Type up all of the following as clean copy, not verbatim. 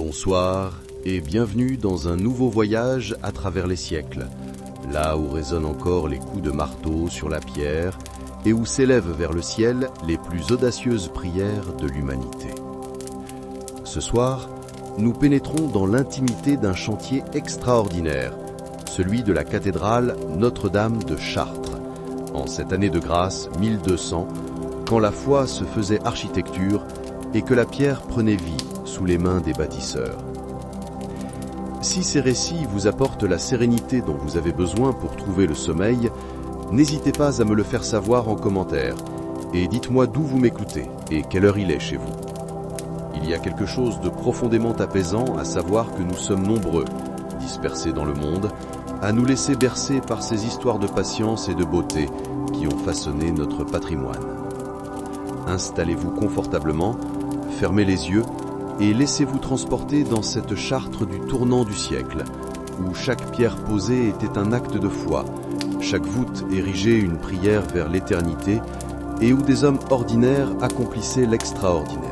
Bonsoir et bienvenue dans un nouveau voyage à travers les siècles, là où résonnent encore les coups de marteau sur la pierre et où s'élèvent vers le ciel les plus audacieuses prières de l'humanité. Ce soir, nous pénétrons dans l'intimité d'un chantier extraordinaire, celui de la cathédrale Notre-Dame de Chartres, en cette année de grâce 1200, quand la foi se faisait architecture et que la pierre prenait vie sous les mains des bâtisseurs. Si ces récits vous apportent la sérénité dont vous avez besoin pour trouver le sommeil, n'hésitez pas à me le faire savoir en commentaire et dites-moi d'où vous m'écoutez et quelle heure il est chez vous. Il y a quelque chose de profondément apaisant à savoir que nous sommes nombreux, dispersés dans le monde, à nous laisser bercer par ces histoires de patience et de beauté qui ont façonné notre patrimoine. Installez-vous confortablement, fermez les yeux et laissez-vous transporter dans cette Chartres du tournant du siècle, où chaque pierre posée était un acte de foi, chaque voûte érigée une prière vers l'éternité, et où des hommes ordinaires accomplissaient l'extraordinaire.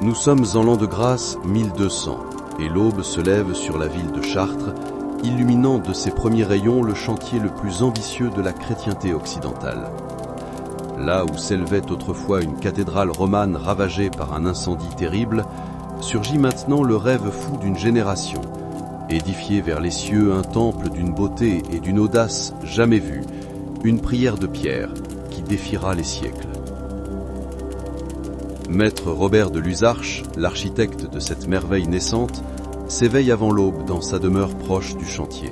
Nous sommes en l'an de grâce 1200, et l'aube se lève sur la ville de Chartres, illuminant de ses premiers rayons le chantier le plus ambitieux de la chrétienté occidentale. Là où s'élevait autrefois une cathédrale romane ravagée par un incendie terrible, surgit maintenant le rêve fou d'une génération, édifier vers les cieux un temple d'une beauté et d'une audace jamais vue, une prière de pierre qui défiera les siècles. Maître Robert de Luzarches, l'architecte de cette merveille naissante, s'éveille avant l'aube dans sa demeure proche du chantier.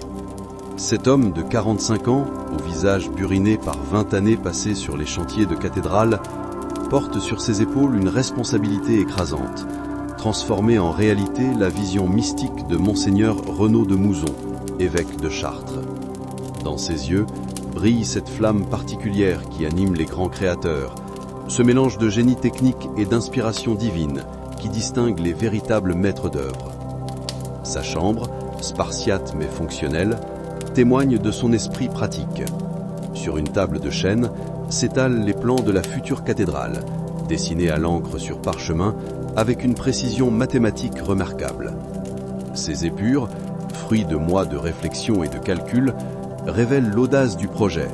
Cet homme de 45 ans, au visage buriné par 20 années passées sur les chantiers de cathédrales, porte sur ses épaules une responsabilité écrasante, transformer en réalité la vision mystique de Monseigneur Renaud de Mouzon, évêque de Chartres. Dans ses yeux brille cette flamme particulière qui anime les grands créateurs, ce mélange de génie technique et d'inspiration divine qui distingue les véritables maîtres d'œuvre. Sa chambre, spartiate mais fonctionnelle, témoigne de son esprit pratique. Sur une table de chêne s'étalent les plans de la future cathédrale, dessinés à l'encre sur parchemin avec une précision mathématique remarquable. Ces épures, fruits de mois de réflexion et de calcul, révèlent l'audace du projet.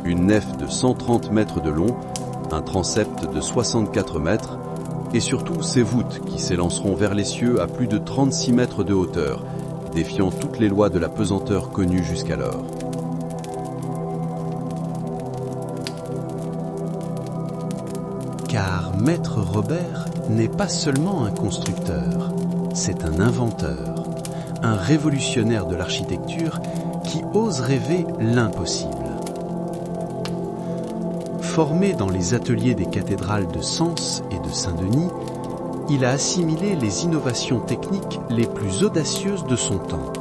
Une nef de 130 mètres de long, un transept de 64 mètres, et surtout ces voûtes qui s'élanceront vers les cieux à plus de 36 mètres de hauteur, défiant toutes les lois de la pesanteur connues jusqu'alors. Car Maître Robert n'est pas seulement un constructeur, c'est un inventeur, un révolutionnaire de l'architecture qui ose rêver l'impossible. Formé dans les ateliers des cathédrales de Sens et de Saint-Denis, il a assimilé les innovations techniques les plus audacieuses de son temps.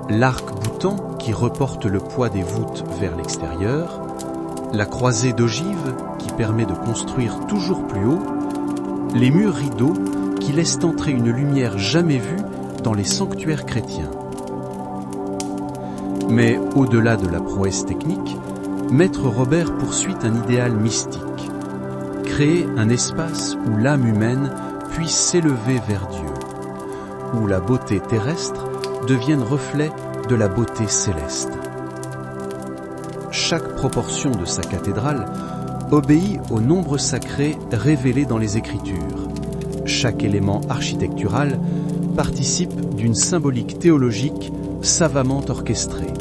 L'arc-boutant qui reporte le poids des voûtes vers l'extérieur, la croisée d'ogive qui permet de construire toujours plus haut, les murs rideaux qui laissent entrer une lumière jamais vue dans les sanctuaires chrétiens. Mais au-delà de la prouesse technique, Maître Robert poursuit un idéal mystique. Créer un espace où l'âme humaine puisse s'élever vers Dieu, où la beauté terrestre devienne reflet de la beauté céleste. Chaque proportion de sa cathédrale obéit aux nombres sacrés révélés dans les Écritures. Chaque élément architectural participe d'une symbolique théologique savamment orchestrée.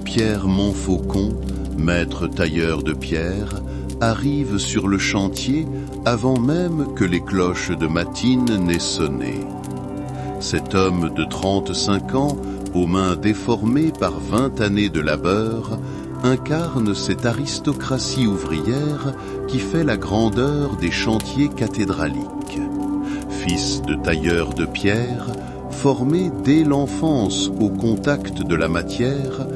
Pierre Montfaucon, maître tailleur de pierre, arrive sur le chantier avant même que les cloches de matine n'aient sonné. Cet homme de 35 ans, aux mains déformées par 20 années de labeur, incarne cette aristocratie ouvrière qui fait la grandeur des chantiers cathédraliques. Fils de tailleur de pierre, formé dès l'enfance au contact de la matière,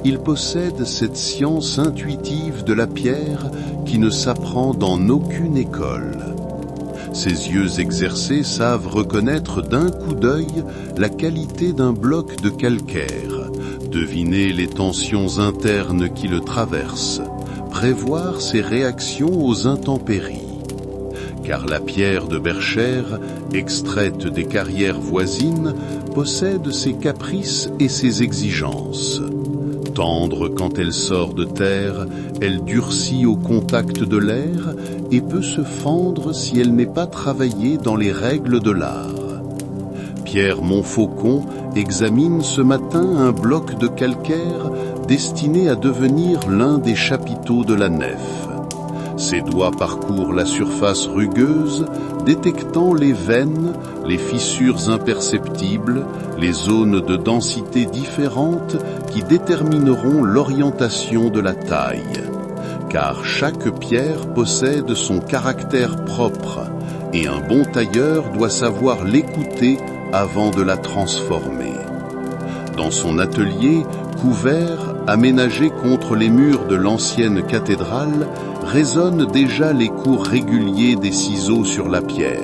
il possède cette science intuitive de la pierre qui ne s'apprend dans aucune école. Ses yeux exercés savent reconnaître d'un coup d'œil la qualité d'un bloc de calcaire, deviner les tensions internes qui le traversent, prévoir ses réactions aux intempéries. car la pierre de Berchères, extraite des carrières voisines, possède ses caprices et ses exigences. Tendre quand elle sort de terre, elle durcit au contact de l'air et peut se fendre si elle n'est pas travaillée dans les règles de l'art. Pierre Montfaucon examine ce matin un bloc de calcaire destiné à devenir l'un des chapiteaux de la nef. Ses doigts parcourent la surface rugueuse, détectant les veines, les fissures imperceptibles, les zones de densité différentes qui détermineront l'orientation de la taille. Car chaque pierre possède son caractère propre, et un bon tailleur doit savoir l'écouter avant de la transformer. Dans son atelier, couvert, aménagé contre les murs de l'ancienne cathédrale, résonnent déjà les coups réguliers des ciseaux sur la pierre.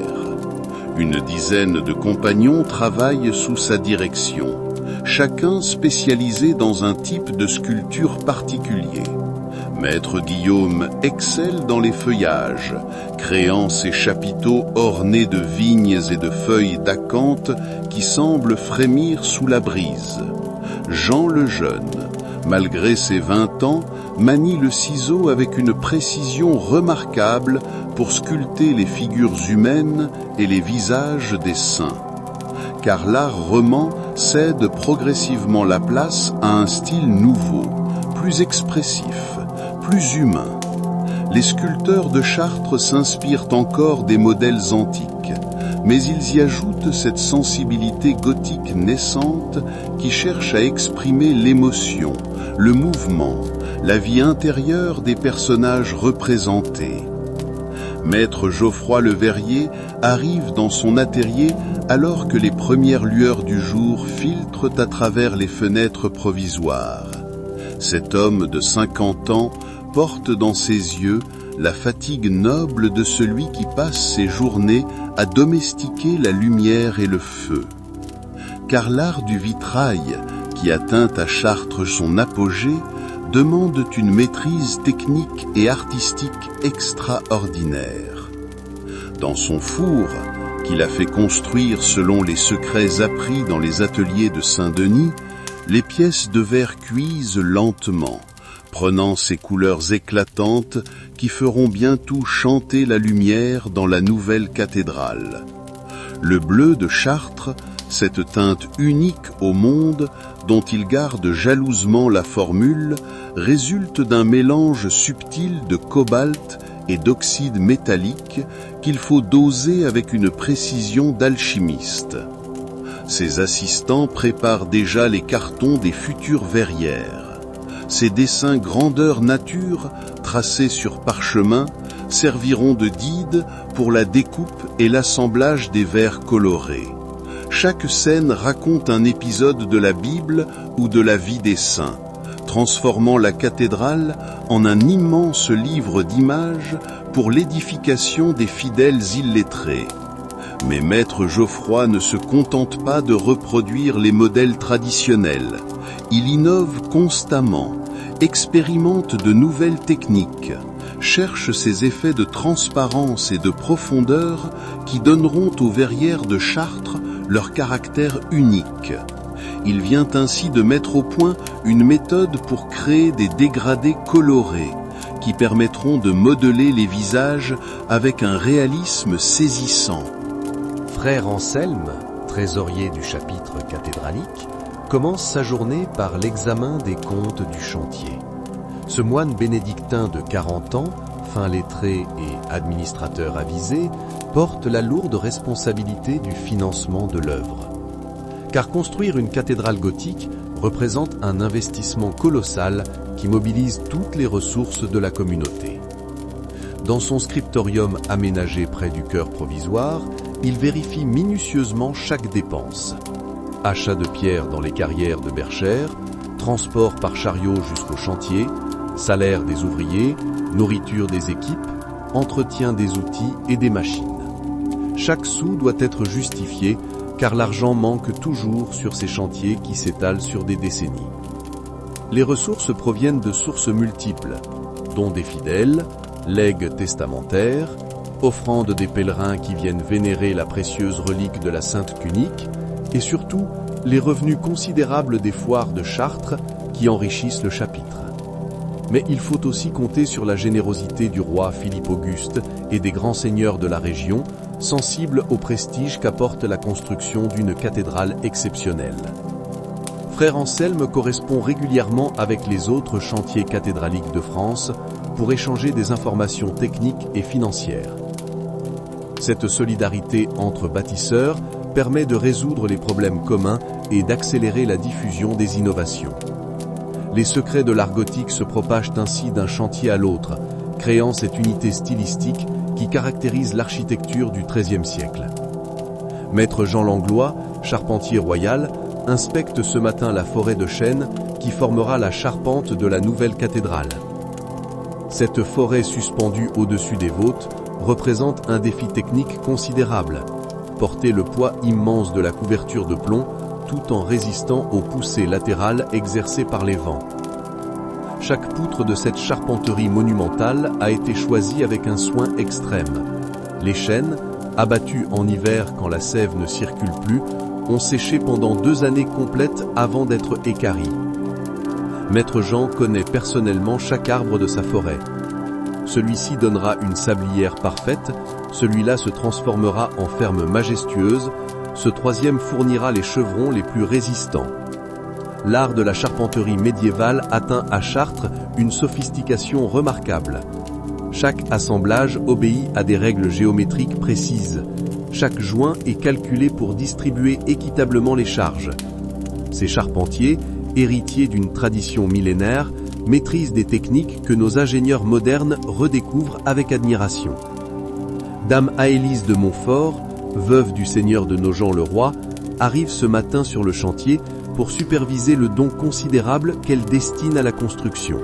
Une dizaine de compagnons travaillent sous sa direction, chacun spécialisé dans un type de sculpture particulier. Maître Guillaume excelle dans les feuillages, créant ses chapiteaux ornés de vignes et de feuilles d'acanthe qui semblent frémir sous la brise. Jean le Jeune, malgré ses 20 ans, manie le ciseau avec une précision remarquable pour sculpter les figures humaines et les visages des saints. Car l'art roman cède progressivement la place à un style nouveau, plus expressif, plus humain. Les sculpteurs de Chartres s'inspirent encore des modèles antiques, mais ils y ajoutent cette sensibilité gothique naissante qui cherche à exprimer l'émotion, le mouvement, la vie intérieure des personnages représentés. Maître Geoffroy Le Verrier arrive dans son atelier alors que les premières lueurs du jour filtrent à travers les fenêtres provisoires. Cet homme de 50 ans porte dans ses yeux la fatigue noble de celui qui passe ses journées à domestiquer la lumière et le feu. Car l'art du vitrail, qui atteint à Chartres son apogée, demande une maîtrise technique et artistique extraordinaire. Dans son four, qu'il a fait construire selon les secrets appris dans les ateliers de Saint-Denis, les pièces de verre cuisent lentement, prenant ces couleurs éclatantes qui feront bientôt chanter la lumière dans la nouvelle cathédrale. Le bleu de Chartres, cette teinte unique au monde dont il garde jalousement la formule, résulte d'un mélange subtil de cobalt et d'oxyde métallique qu'il faut doser avec une précision d'alchimiste. Ses assistants préparent déjà les cartons des futures verrières. Ces dessins grandeur nature, tracés sur parchemin, serviront de guide pour la découpe et l'assemblage des verres colorés. Chaque scène raconte un épisode de la Bible ou de la vie des saints, transformant la cathédrale en un immense livre d'images pour l'édification des fidèles illettrés. Mais Maître Geoffroy ne se contente pas de reproduire les modèles traditionnels. Il innove constamment, expérimente de nouvelles techniques, cherche ces effets de transparence et de profondeur qui donneront aux verrières de Chartres leur caractère unique. Il vient ainsi de mettre au point une méthode pour créer des dégradés colorés qui permettront de modeler les visages avec un réalisme saisissant. Frère Anselme, trésorier du chapitre cathédralique, commence sa journée par l'examen des comptes du chantier. Ce moine bénédictin de 40 ans, fin lettré et administrateur avisé, porte la lourde responsabilité du financement de l'œuvre. Car construire une cathédrale gothique représente un investissement colossal qui mobilise toutes les ressources de la communauté. Dans son scriptorium aménagé près du chœur provisoire, il vérifie minutieusement chaque dépense. Achat de pierres dans les carrières de Berchères, transport par chariot jusqu'au chantier, salaire des ouvriers, nourriture des équipes, entretien des outils et des machines. Chaque sou doit être justifié car l'argent manque toujours sur ces chantiers qui s'étalent sur des décennies. Les ressources proviennent de sources multiples, dont des fidèles, legs testamentaires, offrande des pèlerins qui viennent vénérer la précieuse relique de la Sainte Cunique, et surtout les revenus considérables des foires de Chartres qui enrichissent le chapitre. Mais il faut aussi compter sur la générosité du roi Philippe Auguste et des grands seigneurs de la région, sensibles au prestige qu'apporte la construction d'une cathédrale exceptionnelle. Frère Anselme correspond régulièrement avec les autres chantiers cathédraliques de France pour échanger des informations techniques et financières. Cette solidarité entre bâtisseurs permet de résoudre les problèmes communs et d'accélérer la diffusion des innovations. Les secrets de l'art gothique se propagent ainsi d'un chantier à l'autre, créant cette unité stylistique qui caractérise l'architecture du XIIIe siècle. Maître Jean Langlois, charpentier royal, inspecte ce matin la forêt de chênes qui formera la charpente de la nouvelle cathédrale. Cette forêt suspendue au-dessus des voûtes représente un défi technique considérable. Porter le poids immense de la couverture de plomb tout en résistant aux poussées latérales exercées par les vents. Chaque poutre de cette charpenterie monumentale a été choisie avec un soin extrême. Les chênes, abattus en hiver quand la sève ne circule plus, ont séché pendant 2 années complètes avant d'être équarris. Maître Jean connaît personnellement chaque arbre de sa forêt. Celui-ci donnera une sablière parfaite, celui-là se transformera en ferme majestueuse, ce troisième fournira les chevrons les plus résistants. L'art de la charpenterie médiévale atteint à Chartres une sophistication remarquable. Chaque assemblage obéit à des règles géométriques précises. Chaque joint est calculé pour distribuer équitablement les charges. Ces charpentiers, héritiers d'une tradition millénaire, maîtrisent des techniques que nos ingénieurs modernes redécouvrent avec admiration. Dame Aélise de Montfort, veuve du seigneur de Nogent-le-Roi, arrive ce matin sur le chantier pour superviser le don considérable qu'elle destine à la construction.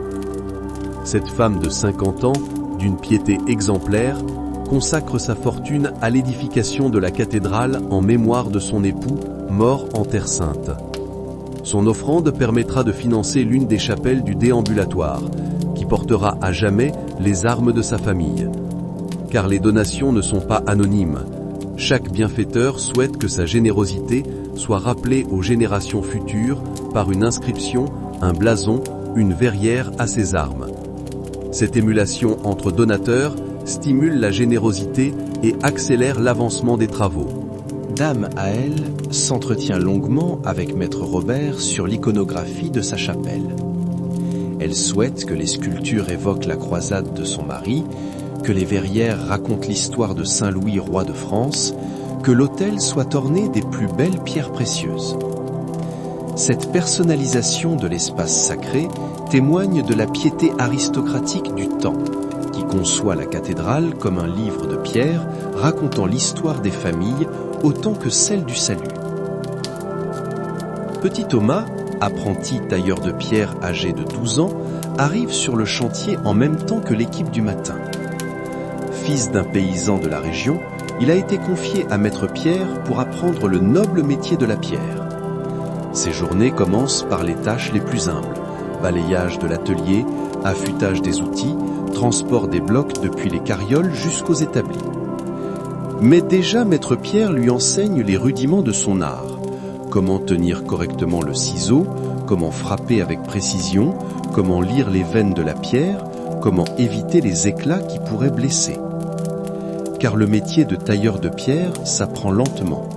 Cette femme de 50 ans, d'une piété exemplaire, consacre sa fortune à l'édification de la cathédrale en mémoire de son époux, mort en Terre Sainte. Son offrande permettra de financer l'une des chapelles du déambulatoire, qui portera à jamais les armes de sa famille. Car les donations ne sont pas anonymes. Chaque bienfaiteur souhaite que sa générosité soit rappelée aux générations futures par une inscription, un blason, une verrière à ses armes. Cette émulation entre donateurs stimule la générosité et accélère l'avancement des travaux. Dame Aëlle s'entretient longuement avec Maître Robert sur l'iconographie de sa chapelle. Elle souhaite que les sculptures évoquent la croisade de son mari, que les verrières racontent l'histoire de Saint-Louis, roi de France, que l'autel soit orné des plus belles pierres précieuses. Cette personnalisation de l'espace sacré témoigne de la piété aristocratique du temps, qui conçoit la cathédrale comme un livre de pierre racontant l'histoire des familles autant que celle du salut. Petit Thomas, apprenti tailleur de pierre âgé de 12 ans, arrive sur le chantier en même temps que l'équipe du matin. Fils d'un paysan de la région, il a été confié à Maître Pierre pour apprendre le noble métier de la pierre. Ses journées commencent par les tâches les plus humbles: balayage de l'atelier, affûtage des outils, transport des blocs depuis les carrioles jusqu'aux établis. Mais déjà Maître Pierre lui enseigne les rudiments de son art. Comment tenir correctement le ciseau, comment frapper avec précision, comment lire les veines de la pierre, comment éviter les éclats qui pourraient blesser. Car le métier de tailleur de pierre s'apprend lentement,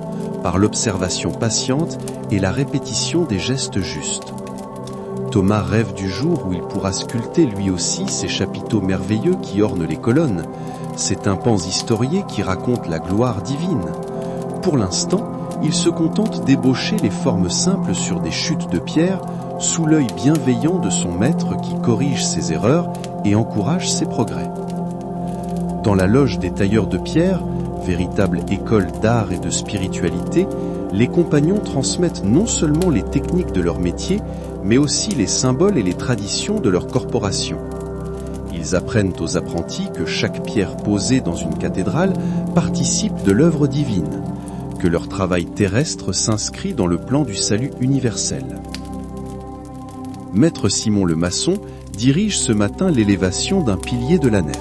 par l'observation patiente et la répétition des gestes justes. Thomas rêve du jour où il pourra sculpter lui aussi ces chapiteaux merveilleux qui ornent les colonnes, ces tympans historiés qui racontent la gloire divine. Pour l'instant, il se contente d'ébaucher les formes simples sur des chutes de pierre sous l'œil bienveillant de son maître qui corrige ses erreurs et encourage ses progrès. Dans la loge des tailleurs de pierre, véritable école d'art et de spiritualité, les compagnons transmettent non seulement les techniques de leur métier, mais aussi les symboles et les traditions de leur corporation. Ils apprennent aux apprentis que chaque pierre posée dans une cathédrale participe de l'œuvre divine, que leur travail terrestre s'inscrit dans le plan du salut universel. Maître Simon le maçon dirige ce matin l'élévation d'un pilier de la nef.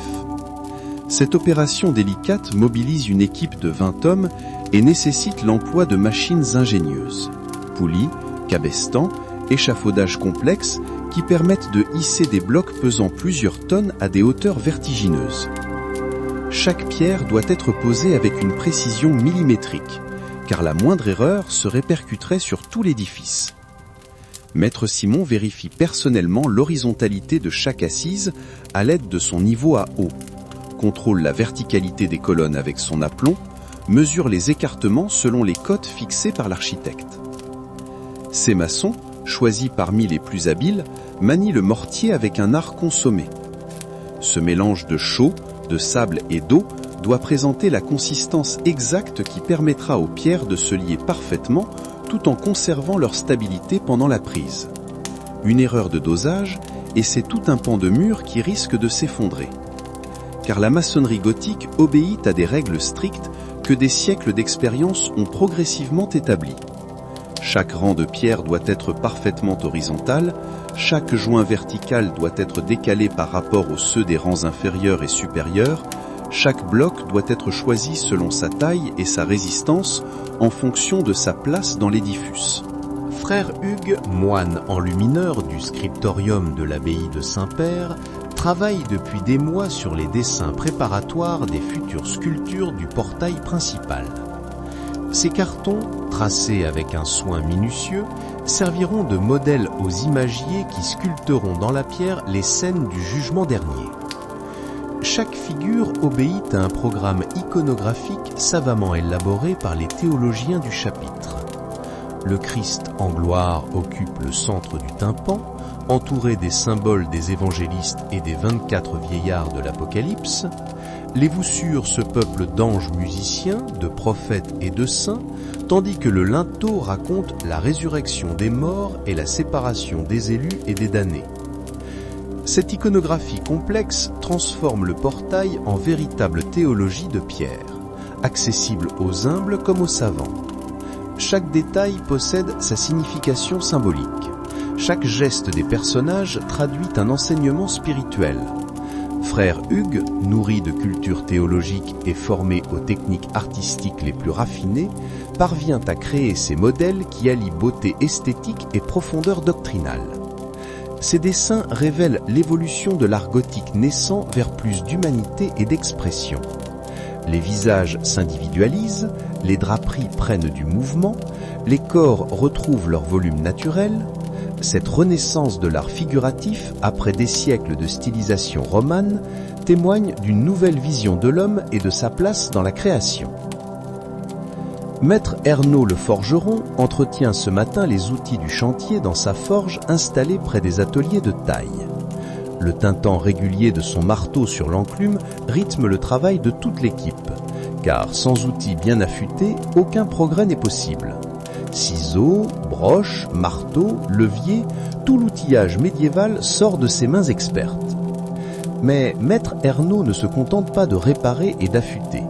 Cette opération délicate mobilise une équipe de 20 hommes et nécessite l'emploi de machines ingénieuses. Poulies, cabestans, échafaudages complexes qui permettent de hisser des blocs pesant plusieurs tonnes à des hauteurs vertigineuses. Chaque pierre doit être posée avec une précision millimétrique, car la moindre erreur se répercuterait sur tout l'édifice. Maître Simon vérifie personnellement l'horizontalité de chaque assise à l'aide de son niveau à eau, contrôle la verticalité des colonnes avec son aplomb, mesure les écartements selon les cotes fixées par l'architecte. Ces maçons, choisis parmi les plus habiles, manient le mortier avec un art consommé. Ce mélange de chaux, de sable et d'eau doit présenter la consistance exacte qui permettra aux pierres de se lier parfaitement tout en conservant leur stabilité pendant la prise. Une erreur de dosage et c'est tout un pan de mur qui risque de s'effondrer. Car la maçonnerie gothique obéit à des règles strictes que des siècles d'expérience ont progressivement établies. Chaque rang de pierre doit être parfaitement horizontal, chaque joint vertical doit être décalé par rapport aux ceux des rangs inférieurs et supérieurs, chaque bloc doit être choisi selon sa taille et sa résistance en fonction de sa place dans l'édifice. Frère Hugues, moine enlumineur du scriptorium de l'abbaye de Saint-Père, travaille depuis des mois sur les dessins préparatoires des futures sculptures du portail principal. Ces cartons, tracés avec un soin minutieux, serviront de modèle aux imagiers qui sculpteront dans la pierre les scènes du jugement dernier. Chaque figure obéit à un programme iconographique savamment élaboré par les théologiens du chapitre. Le Christ en gloire occupe le centre du tympan, entouré des symboles des évangélistes et des 24 vieillards de l'Apocalypse. Les voussures se peuplent d'anges musiciens, de prophètes et de saints, tandis que le linteau raconte la résurrection des morts et la séparation des élus et des damnés. Cette iconographie complexe transforme le portail en véritable théologie de pierre, accessible aux humbles comme aux savants. Chaque détail possède sa signification symbolique. Chaque geste des personnages traduit un enseignement spirituel. Frère Hugues, nourri de culture théologique et formé aux techniques artistiques les plus raffinées, parvient à créer ces modèles qui allient beauté esthétique et profondeur doctrinale. Ces dessins révèlent l'évolution de l'art gothique naissant vers plus d'humanité et d'expression. Les visages s'individualisent, les draperies prennent du mouvement, les corps retrouvent leur volume naturel. Cette renaissance de l'art figuratif, après des siècles de stylisation romane, témoigne d'une nouvelle vision de l'homme et de sa place dans la création. Maître Ernaud le forgeron entretient ce matin les outils du chantier dans sa forge installée près des ateliers de taille. Le tintement régulier de son marteau sur l'enclume rythme le travail de toute l'équipe, car sans outils bien affûtés, aucun progrès n'est possible. Ciseaux, broches, marteaux, leviers, tout l'outillage médiéval sort de ses mains expertes. Mais Maître Ernaud ne se contente pas de réparer et d'affûter.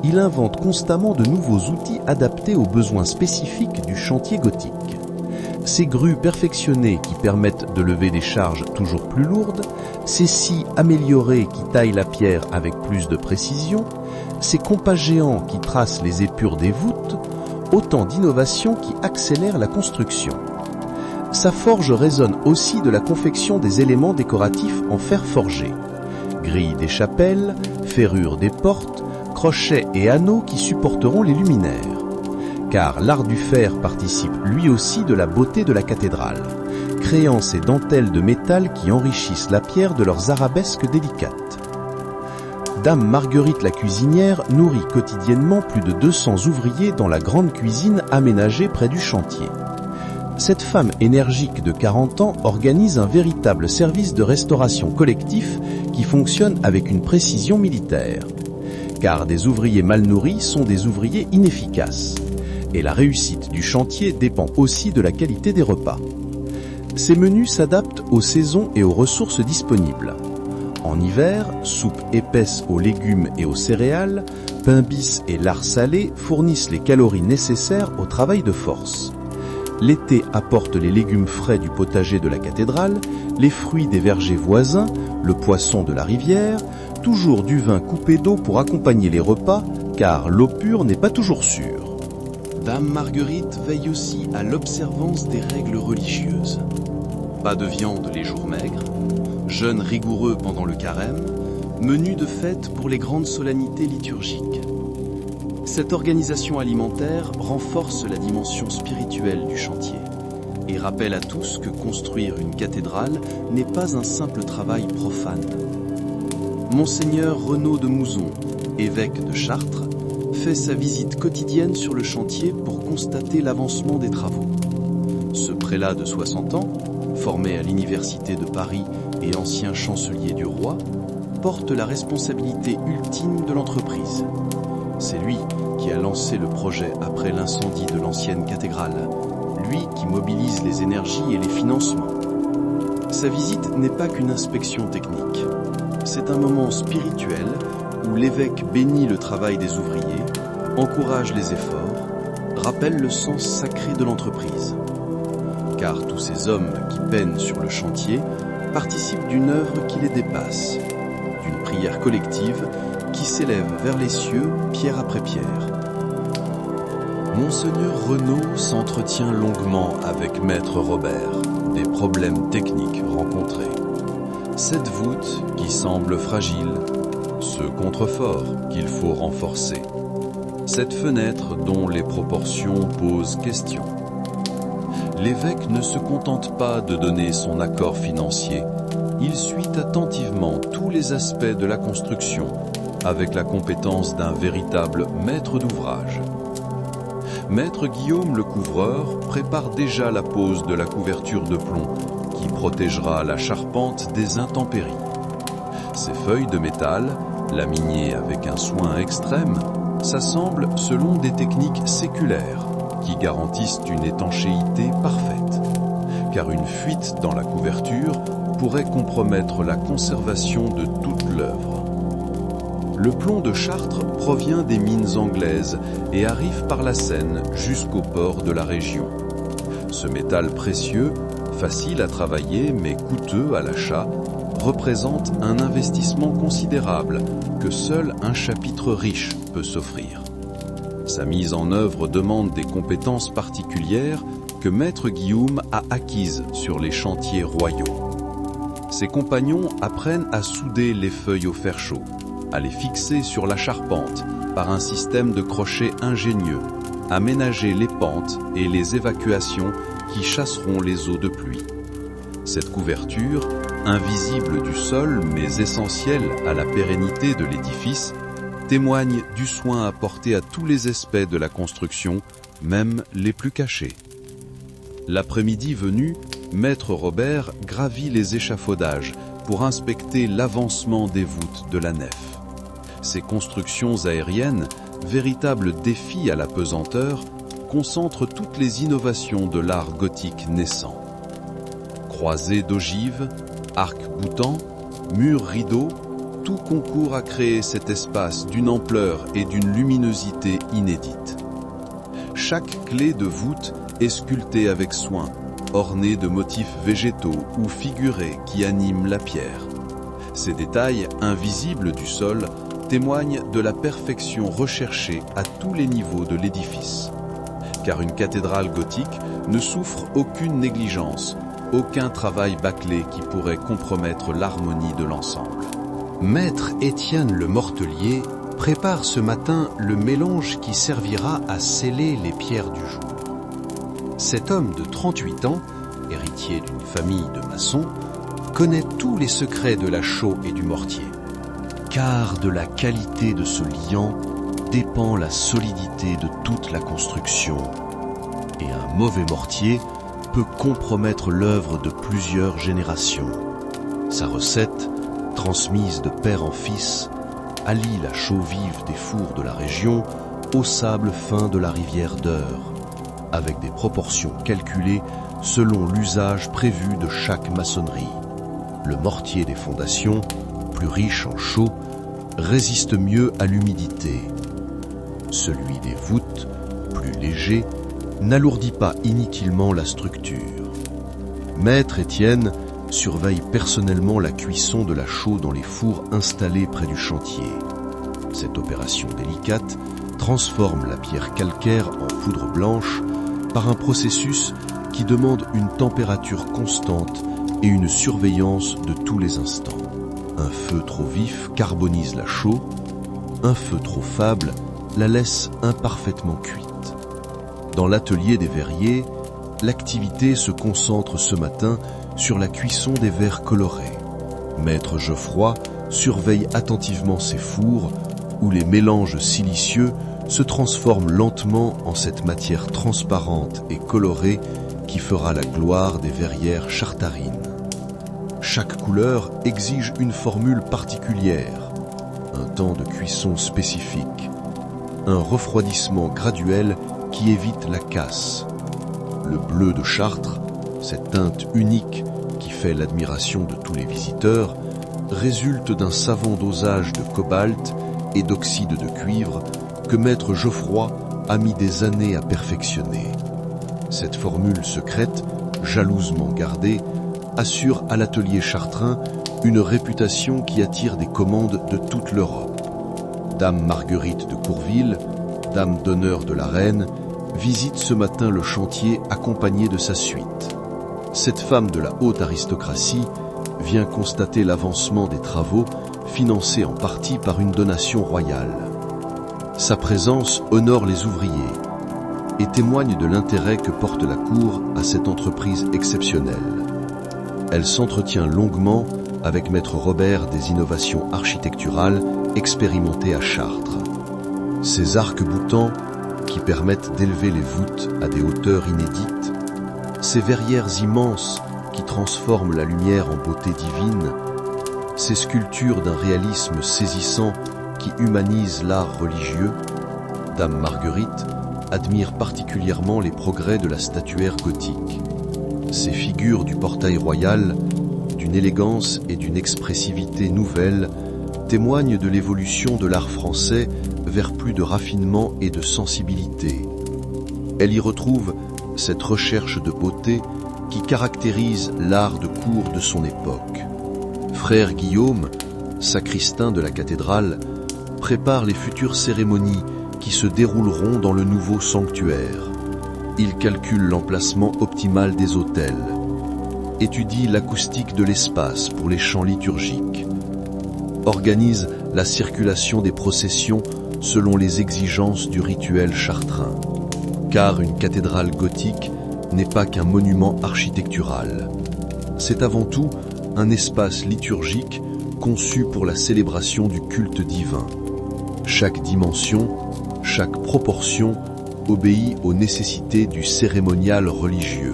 Il invente constamment de nouveaux outils adaptés aux besoins spécifiques du chantier gothique. Ces grues perfectionnées qui permettent de lever des charges toujours plus lourdes, ces scies améliorées qui taillent la pierre avec plus de précision, ces compas géants qui tracent les épures des voûtes, autant d'innovations qui accélèrent la construction. Sa forge résonne aussi de la confection des éléments décoratifs en fer forgé. Grilles des chapelles, ferrures des portes, crochets et anneaux qui supporteront les luminaires. Car l'art du fer participe lui aussi de la beauté de la cathédrale, créant ces dentelles de métal qui enrichissent la pierre de leurs arabesques délicates. Dame Marguerite la cuisinière nourrit quotidiennement plus de 200 ouvriers dans la grande cuisine aménagée près du chantier. Cette femme énergique de 40 ans organise un véritable service de restauration collectif qui fonctionne avec une précision militaire. Car des ouvriers mal nourris sont des ouvriers inefficaces. Et la réussite du chantier dépend aussi de la qualité des repas. Ces menus s'adaptent aux saisons et aux ressources disponibles. En hiver, soupe épaisse aux légumes et aux céréales, pain bis et lard salé fournissent les calories nécessaires au travail de force. L'été apporte les légumes frais du potager de la cathédrale, les fruits des vergers voisins, le poisson de la rivière, toujours du vin coupé d'eau pour accompagner les repas, car l'eau pure n'est pas toujours sûre. Dame Marguerite veille aussi à l'observance des règles religieuses. Pas de viande les jours maigres, jeûne rigoureux pendant le carême, menu de fête pour les grandes solennités liturgiques. Cette organisation alimentaire renforce la dimension spirituelle du chantier et rappelle à tous que construire une cathédrale n'est pas un simple travail profane. Monseigneur Renaud de Mouzon, évêque de Chartres, fait sa visite quotidienne sur le chantier pour constater l'avancement des travaux. Ce prélat de 60 ans, formé à l'Université de Paris et ancien chancelier du roi, porte la responsabilité ultime de l'entreprise. C'est lui qui a lancé le projet après l'incendie de l'ancienne cathédrale, lui qui mobilise les énergies et les financements. Sa visite n'est pas qu'une inspection technique. C'est un moment spirituel où l'évêque bénit le travail des ouvriers, encourage les efforts, rappelle le sens sacré de l'entreprise. Car tous ces hommes qui peinent sur le chantier participent d'une œuvre qui les dépasse, d'une prière collective qui s'élève vers les cieux pierre après pierre. Monseigneur Renaud s'entretient longuement avec Maître Robert des problèmes techniques rencontrés. Cette voûte qui semble fragile, ce contrefort qu'il faut renforcer, cette fenêtre dont les proportions posent question. L'évêque ne se contente pas de donner son accord financier, il suit attentivement tous les aspects de la construction avec la compétence d'un véritable maître d'ouvrage. Maître Guillaume le couvreur prépare déjà la pose de la couverture de plomb qui protégera la charpente des intempéries. Ces feuilles de métal, laminées avec un soin extrême, s'assemblent selon des techniques séculaires qui garantissent une étanchéité parfaite, car une fuite dans la couverture pourrait compromettre la conservation de toute l'œuvre. Le plomb de Chartres provient des mines anglaises et arrive par la Seine jusqu'au port de la région. Ce métal précieux, facile à travailler mais coûteux à l'achat, représente un investissement considérable que seul un chapitre riche peut s'offrir. Sa mise en œuvre demande des compétences particulières que Maître Guillaume a acquises sur les chantiers royaux. Ses compagnons apprennent à souder les feuilles au fer chaud, à les fixer sur la charpente par un système de crochets ingénieux, à ménager les pentes et les évacuations qui chasseront les eaux de pluie. Cette couverture, invisible du sol mais essentielle à la pérennité de l'édifice, témoigne du soin apporté à tous les aspects de la construction, même les plus cachés. L'après-midi venu, Maître Robert gravit les échafaudages pour inspecter l'avancement des voûtes de la nef. Ces constructions aériennes, véritables défis à la pesanteur, concentrent toutes les innovations de l'art gothique naissant. Croisées d'ogives, arcs boutants, murs rideaux, tout concourt à créer cet espace d'une ampleur et d'une luminosité inédite. Chaque clé de voûte est sculptée avec soin, ornée de motifs végétaux ou figurés qui animent la pierre. Ces détails invisibles du sol témoignent de la perfection recherchée à tous les niveaux de l'édifice. Car une cathédrale gothique ne souffre aucune négligence, aucun travail bâclé qui pourrait compromettre l'harmonie de l'ensemble. Maître Étienne le Mortelier prépare ce matin le mélange qui servira à sceller les pierres du jour. Cet homme de 38 ans, héritier d'une famille de maçons, connaît tous les secrets de la chaux et du mortier. Car de la qualité de ce liant dépend la solidité de toute la construction. Et un mauvais mortier peut compromettre l'œuvre de plusieurs générations. Sa recette, transmise de père en fils, allie la chaux vive des fours de la région au sable fin de la rivière d'Eure, avec des proportions calculées selon l'usage prévu de chaque maçonnerie. Le mortier des fondations, plus riche en chaux, résiste mieux à l'humidité. Celui des voûtes, plus léger, n'alourdit pas inutilement la structure. Maître Étienne surveille personnellement la cuisson de la chaux dans les fours installés près du chantier. Cette opération délicate transforme la pierre calcaire en poudre blanche par un processus qui demande une température constante et une surveillance de tous les instants. Un feu trop vif carbonise la chaux, un feu trop faible la laisse imparfaitement cuite. Dans l'atelier des verriers, l'activité se concentre ce matin sur la cuisson des verres colorés. Maître Geoffroy surveille attentivement ces fours où les mélanges silicieux se transforment lentement en cette matière transparente et colorée qui fera la gloire des verrières chartarines. Chaque couleur exige une formule particulière, un temps de cuisson spécifique, un refroidissement graduel qui évite la casse. Le bleu de Chartres, cette teinte unique qui fait l'admiration de tous les visiteurs, résulte d'un savant dosage de cobalt et d'oxyde de cuivre que Maître Geoffroy a mis des années à perfectionner. Cette formule secrète, jalousement gardée, assure à l'atelier chartrain une réputation qui attire des commandes de toute l'Europe. Dame Marguerite de Courville, dame d'honneur de la reine, visite ce matin le chantier accompagnée de sa suite. Cette femme de la haute aristocratie vient constater l'avancement des travaux financés en partie par une donation royale. Sa présence honore les ouvriers et témoigne de l'intérêt que porte la cour à cette entreprise exceptionnelle. Elle s'entretient longuement avec Maître Robert des innovations architecturales expérimentées à Chartres. Ces arcs-boutants qui permettent d'élever les voûtes à des hauteurs inédites, ces verrières immenses qui transforment la lumière en beauté divine, ces sculptures d'un réalisme saisissant qui humanisent l'art religieux, Dame Marguerite admire particulièrement les progrès de la statuaire gothique. Ces figures du portail royal, d'une élégance et d'une expressivité nouvelles, témoignent de l'évolution de l'art français vers plus de raffinement et de sensibilité. Elle y retrouve cette recherche de beauté qui caractérise l'art de cour de son époque. Frère Guillaume, sacristain de la cathédrale, prépare les futures cérémonies qui se dérouleront dans le nouveau sanctuaire. Il calcule l'emplacement optimal des autels, étudie l'acoustique de l'espace pour les chants liturgiques, organise la circulation des processions selon les exigences du rituel chartrain. Car une cathédrale gothique n'est pas qu'un monument architectural. C'est avant tout un espace liturgique conçu pour la célébration du culte divin. Chaque dimension, chaque proportion obéit aux nécessités du cérémonial religieux.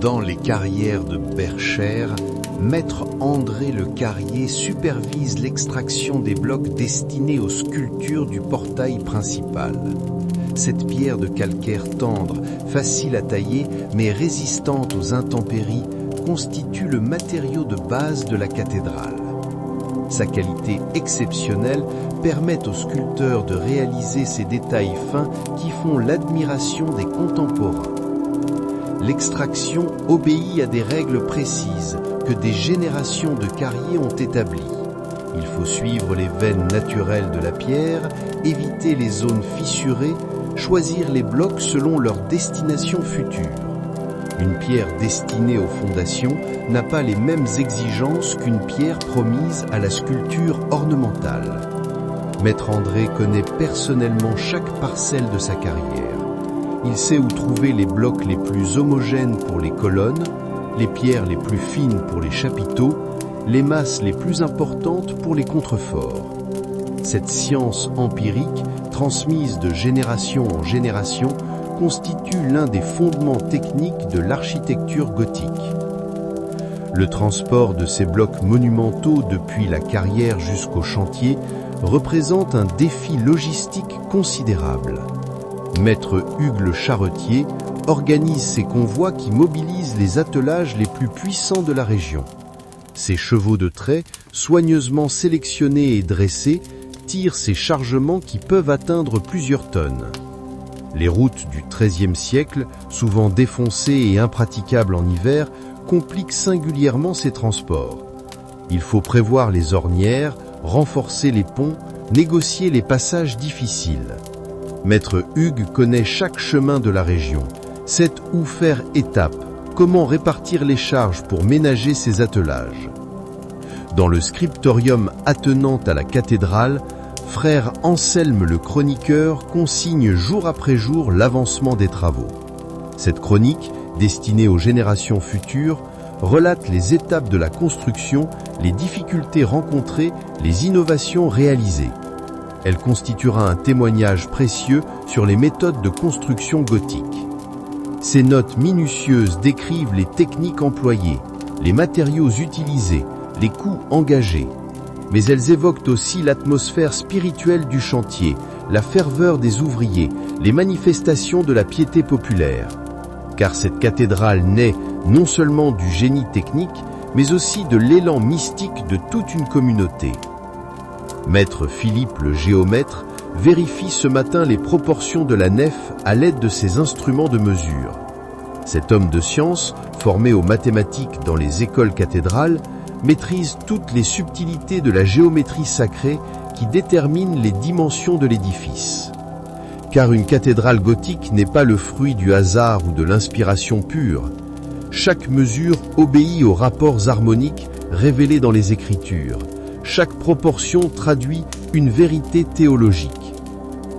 Dans les carrières de Berchères, Maître André Le Carrier supervise l'extraction des blocs destinés aux sculptures du portail principal. Cette pierre de calcaire tendre, facile à tailler mais résistante aux intempéries, constitue le matériau de base de la cathédrale. Sa qualité exceptionnelle permet aux sculpteurs de réaliser ces détails fins qui font l'admiration des contemporains. L'extraction obéit à des règles précises que des générations de carriers ont établies. Il faut suivre les veines naturelles de la pierre, éviter les zones fissurées, choisir les blocs selon leur destination future. Une pierre destinée aux fondations n'a pas les mêmes exigences qu'une pierre promise à la sculpture ornementale. Maître André connaît personnellement chaque parcelle de sa carrière. Il sait où trouver les blocs les plus homogènes pour les colonnes, les pierres les plus fines pour les chapiteaux, les masses les plus importantes pour les contreforts. Cette science empirique, transmise de génération en génération, constitue l'un des fondements techniques de l'architecture gothique. Le transport de ces blocs monumentaux depuis la carrière jusqu'au chantier représente un défi logistique considérable. Maître Hugues Le Charretier organise ces convois qui mobilisent les attelages les plus puissants de la région. Ces chevaux de trait, soigneusement sélectionnés et dressés, tirent ces chargements qui peuvent atteindre plusieurs tonnes. Les routes du XIIIe siècle, souvent défoncées et impraticables en hiver, complique singulièrement ces transports. Il faut prévoir les ornières, renforcer les ponts, négocier les passages difficiles. Maître Hugues connaît chaque chemin de la région, sait où faire étape, comment répartir les charges pour ménager ses attelages. Dans le scriptorium attenant à la cathédrale, frère Anselme le chroniqueur consigne jour après jour l'avancement des travaux. Cette chronique, destinée aux générations futures, relate les étapes de la construction, les difficultés rencontrées, les innovations réalisées. Elle constituera un témoignage précieux sur les méthodes de construction gothique. Ces notes minutieuses décrivent les techniques employées, les matériaux utilisés, les coûts engagés. Mais elles évoquent aussi l'atmosphère spirituelle du chantier, la ferveur des ouvriers, les manifestations de la piété populaire. Car cette cathédrale naît non seulement du génie technique, mais aussi de l'élan mystique de toute une communauté. Maître Philippe le géomètre vérifie ce matin les proportions de la nef à l'aide de ses instruments de mesure. Cet homme de science, formé aux mathématiques dans les écoles cathédrales, maîtrise toutes les subtilités de la géométrie sacrée qui déterminent les dimensions de l'édifice. Car une cathédrale gothique n'est pas le fruit du hasard ou de l'inspiration pure. Chaque mesure obéit aux rapports harmoniques révélés dans les Écritures. Chaque proportion traduit une vérité théologique.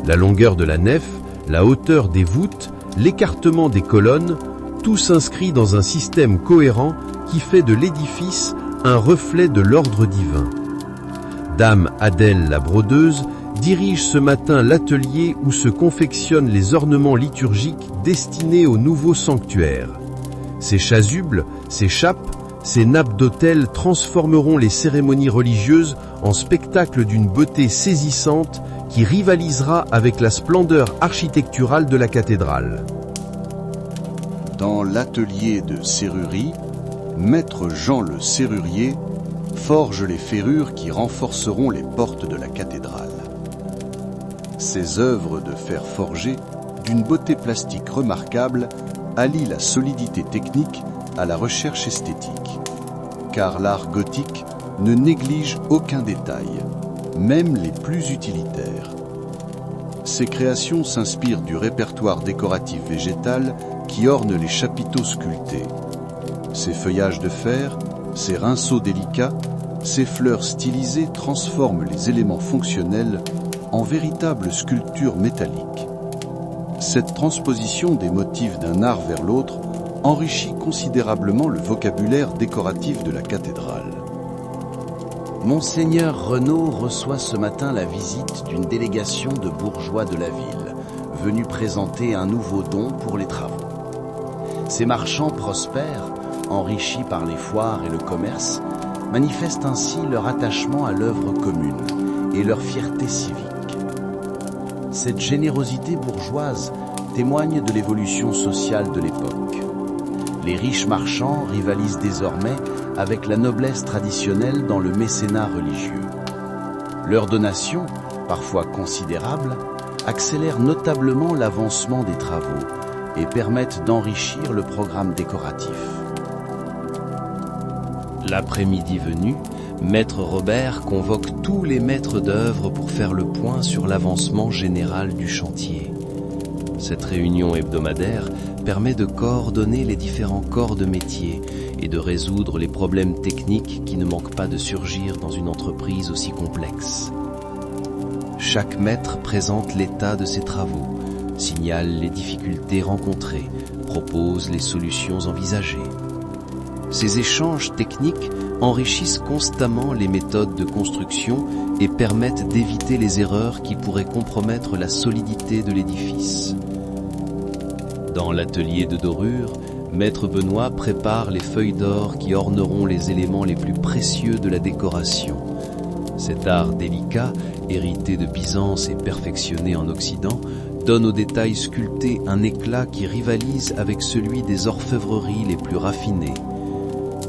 La longueur de la nef, la hauteur des voûtes, l'écartement des colonnes, tout s'inscrit dans un système cohérent qui fait de l'édifice un reflet de l'ordre divin. Dame Adèle la brodeuse dirige ce matin l'atelier où se confectionnent les ornements liturgiques destinés au nouveau sanctuaire. Ces chasubles, ces chapes, ces nappes d'autel transformeront les cérémonies religieuses en spectacle d'une beauté saisissante qui rivalisera avec la splendeur architecturale de la cathédrale. Dans l'atelier de serrurerie, Maître Jean le serrurier forge les ferrures qui renforceront les portes de la cathédrale. Ces œuvres de fer forgé, d'une beauté plastique remarquable, allient la solidité technique à la recherche esthétique. Car l'art gothique ne néglige aucun détail, même les plus utilitaires. Ces créations s'inspirent du répertoire décoratif végétal qui orne les chapiteaux sculptés. Ces feuillages de fer, ces rinceaux délicats, ces fleurs stylisées transforment les éléments fonctionnels en véritables sculptures métalliques. Cette transposition des motifs d'un art vers l'autre enrichit considérablement le vocabulaire décoratif de la cathédrale. Monseigneur Renaud reçoit ce matin la visite d'une délégation de bourgeois de la ville, venus présenter un nouveau don pour les travaux. Ces marchands prospères, enrichis par les foires et le commerce, manifestent ainsi leur attachement à l'œuvre commune et leur fierté civique. Cette générosité bourgeoise témoigne de l'évolution sociale de l'époque. Les riches marchands rivalisent désormais avec la noblesse traditionnelle dans le mécénat religieux. Leurs donations, parfois considérables, accélèrent notablement l'avancement des travaux et permettent d'enrichir le programme décoratif. L'après-midi venu, Maître Robert convoque tous les maîtres d'œuvre pour faire le point sur l'avancement général du chantier. Cette réunion hebdomadaire permet de coordonner les différents corps de métier et de résoudre les problèmes techniques qui ne manquent pas de surgir dans une entreprise aussi complexe. Chaque maître présente l'état de ses travaux, signale les difficultés rencontrées, propose les solutions envisagées. Ces échanges techniques enrichissent constamment les méthodes de construction et permettent d'éviter les erreurs qui pourraient compromettre la solidité de l'édifice. Dans l'atelier de dorure, Maître Benoît prépare les feuilles d'or qui orneront les éléments les plus précieux de la décoration. Cet art délicat, hérité de Byzance et perfectionné en Occident, donne aux détails sculptés un éclat qui rivalise avec celui des orfèvreries les plus raffinées.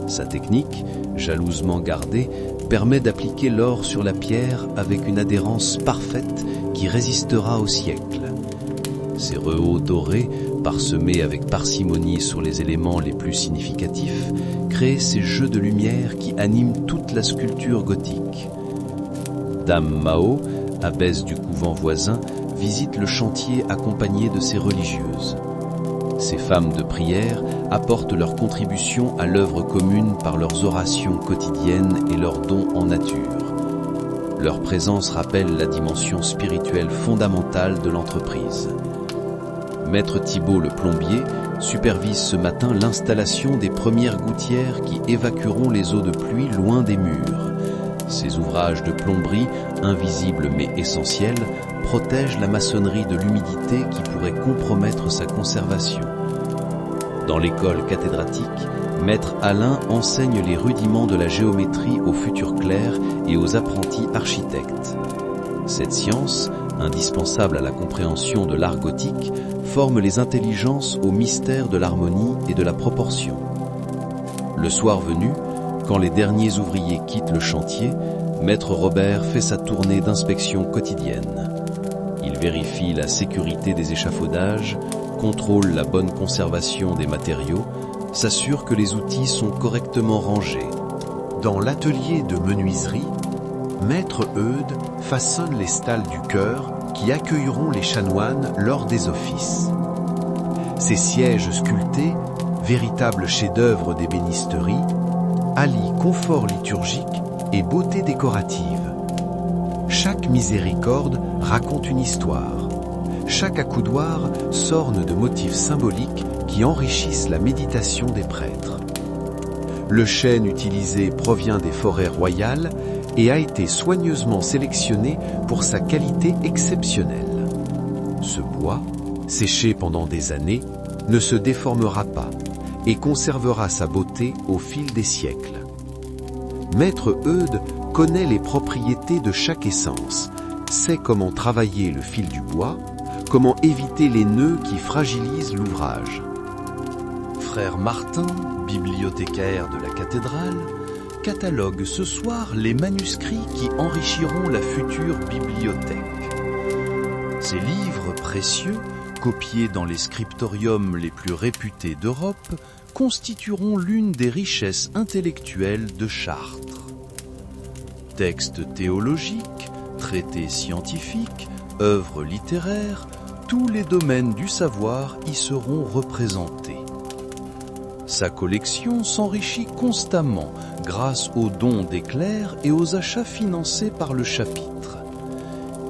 Sa technique, jalousement gardée, permet d'appliquer l'or sur la pierre avec une adhérence parfaite qui résistera au siècle. Ces rehautes dorés, parsemés avec parcimonie sur les éléments les plus significatifs, créent ces jeux de lumière qui animent toute la sculpture gothique. Dame Mao, abbesse du couvent voisin, visite le chantier accompagnée de ses religieuses. Ces femmes de prière apportent leur contribution à l'œuvre commune par leurs orations quotidiennes et leurs dons en nature. Leur présence rappelle la dimension spirituelle fondamentale de l'entreprise. Maître Thibault le plombier supervise ce matin l'installation des premières gouttières qui évacueront les eaux de pluie loin des murs. Ces ouvrages de plomberie, invisibles mais essentiels, protègent la maçonnerie de l'humidité qui pourrait compromettre sa conservation. Dans l'école cathédratique, Maître Alain enseigne les rudiments de la géométrie aux futurs clercs et aux apprentis architectes. Cette science, indispensable à la compréhension de l'art gothique, forme les intelligences au mystère de l'harmonie et de la proportion. Le soir venu, quand les derniers ouvriers quittent le chantier, Maître Robert fait sa tournée d'inspection quotidienne. Il vérifie la sécurité des échafaudages, contrôle la bonne conservation des matériaux, s'assure que les outils sont correctement rangés. Dans l'atelier de menuiserie, Maître Eudes façonne les stalles du chœur qui accueilleront les chanoines lors des offices. Ces sièges sculptés, véritables chefs-d'œuvre d'ébénisterie, allient confort liturgique et beauté décorative. Chaque miséricorde raconte une histoire. Chaque accoudoir s'orne de motifs symboliques qui enrichissent la méditation des prêtres. Le chêne utilisé provient des forêts royales et a été soigneusement sélectionné pour sa qualité exceptionnelle. Ce bois, séché pendant des années, ne se déformera pas et conservera sa beauté au fil des siècles. Maître Eudes connaît les propriétés de chaque essence, sait comment travailler le fil du bois, comment éviter les nœuds qui fragilisent l'ouvrage. Frère Martin, bibliothécaire de la cathédrale, catalogue ce soir les manuscrits qui enrichiront la future bibliothèque. Ces livres précieux, copiés dans les scriptoriums les plus réputés d'Europe, constitueront l'une des richesses intellectuelles de Chartres. Textes théologiques, traités scientifiques, œuvres littéraires, tous les domaines du savoir y seront représentés. Sa collection s'enrichit constamment grâce aux dons des clercs et aux achats financés par le chapitre.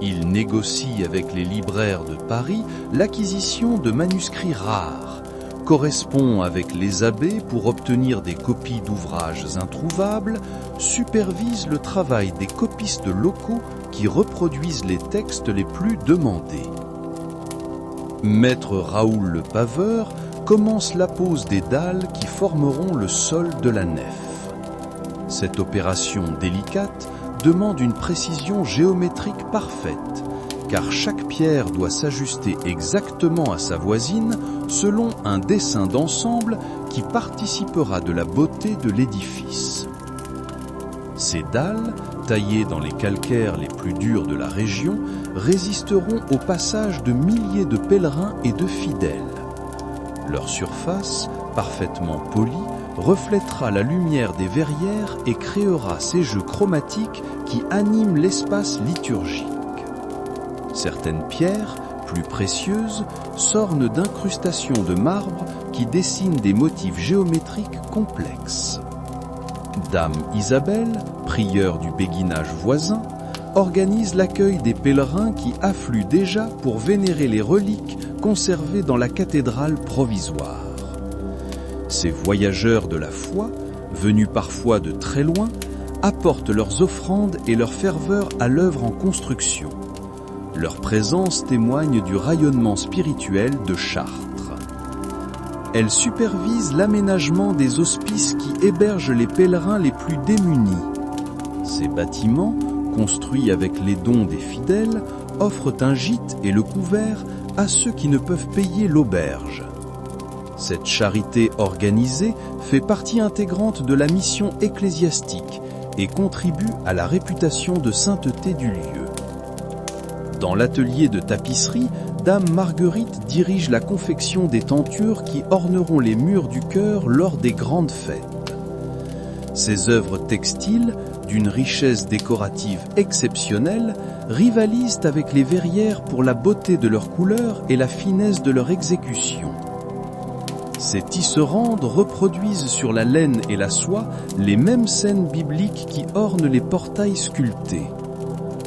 Il négocie avec les libraires de Paris l'acquisition de manuscrits rares, correspond avec les abbés pour obtenir des copies d'ouvrages introuvables, supervise le travail des copistes locaux qui reproduisent les textes les plus demandés. Maître Raoul le paveur commence la pose des dalles qui formeront le sol de la nef. Cette opération délicate demande une précision géométrique parfaite, car chaque pierre doit s'ajuster exactement à sa voisine selon un dessin d'ensemble qui participera de la beauté de l'édifice. Ces dalles, taillées dans les calcaires les plus durs de la région, résisteront au passage de milliers de pèlerins et de fidèles. Leur surface, parfaitement polie, reflètera la lumière des verrières et créera ces jeux chromatiques qui animent l'espace liturgique. Certaines pierres, plus précieuses, s'ornent d'incrustations de marbre qui dessinent des motifs géométriques complexes. Dame Isabelle, prieure du béguinage voisin, organise l'accueil des pèlerins qui affluent déjà pour vénérer les reliques conservées dans la cathédrale provisoire. Ces voyageurs de la foi, venus parfois de très loin, apportent leurs offrandes et leur ferveur à l'œuvre en construction. Leur présence témoigne du rayonnement spirituel de Chartres. Elle supervise l'aménagement des hospices qui hébergent les pèlerins les plus démunis. Ces bâtiments, construits avec les dons des fidèles, offrent un gîte et le couvert à ceux qui ne peuvent payer l'auberge. Cette charité organisée fait partie intégrante de la mission ecclésiastique et contribue à la réputation de sainteté du lieu. Dans l'atelier de tapisserie, Dame Marguerite dirige la confection des tentures qui orneront les murs du chœur lors des grandes fêtes. Ces œuvres textiles, d'une richesse décorative exceptionnelle, rivalisent avec les verrières pour la beauté de leurs couleurs et la finesse de leur exécution. Ces tisserandes reproduisent sur la laine et la soie les mêmes scènes bibliques qui ornent les portails sculptés.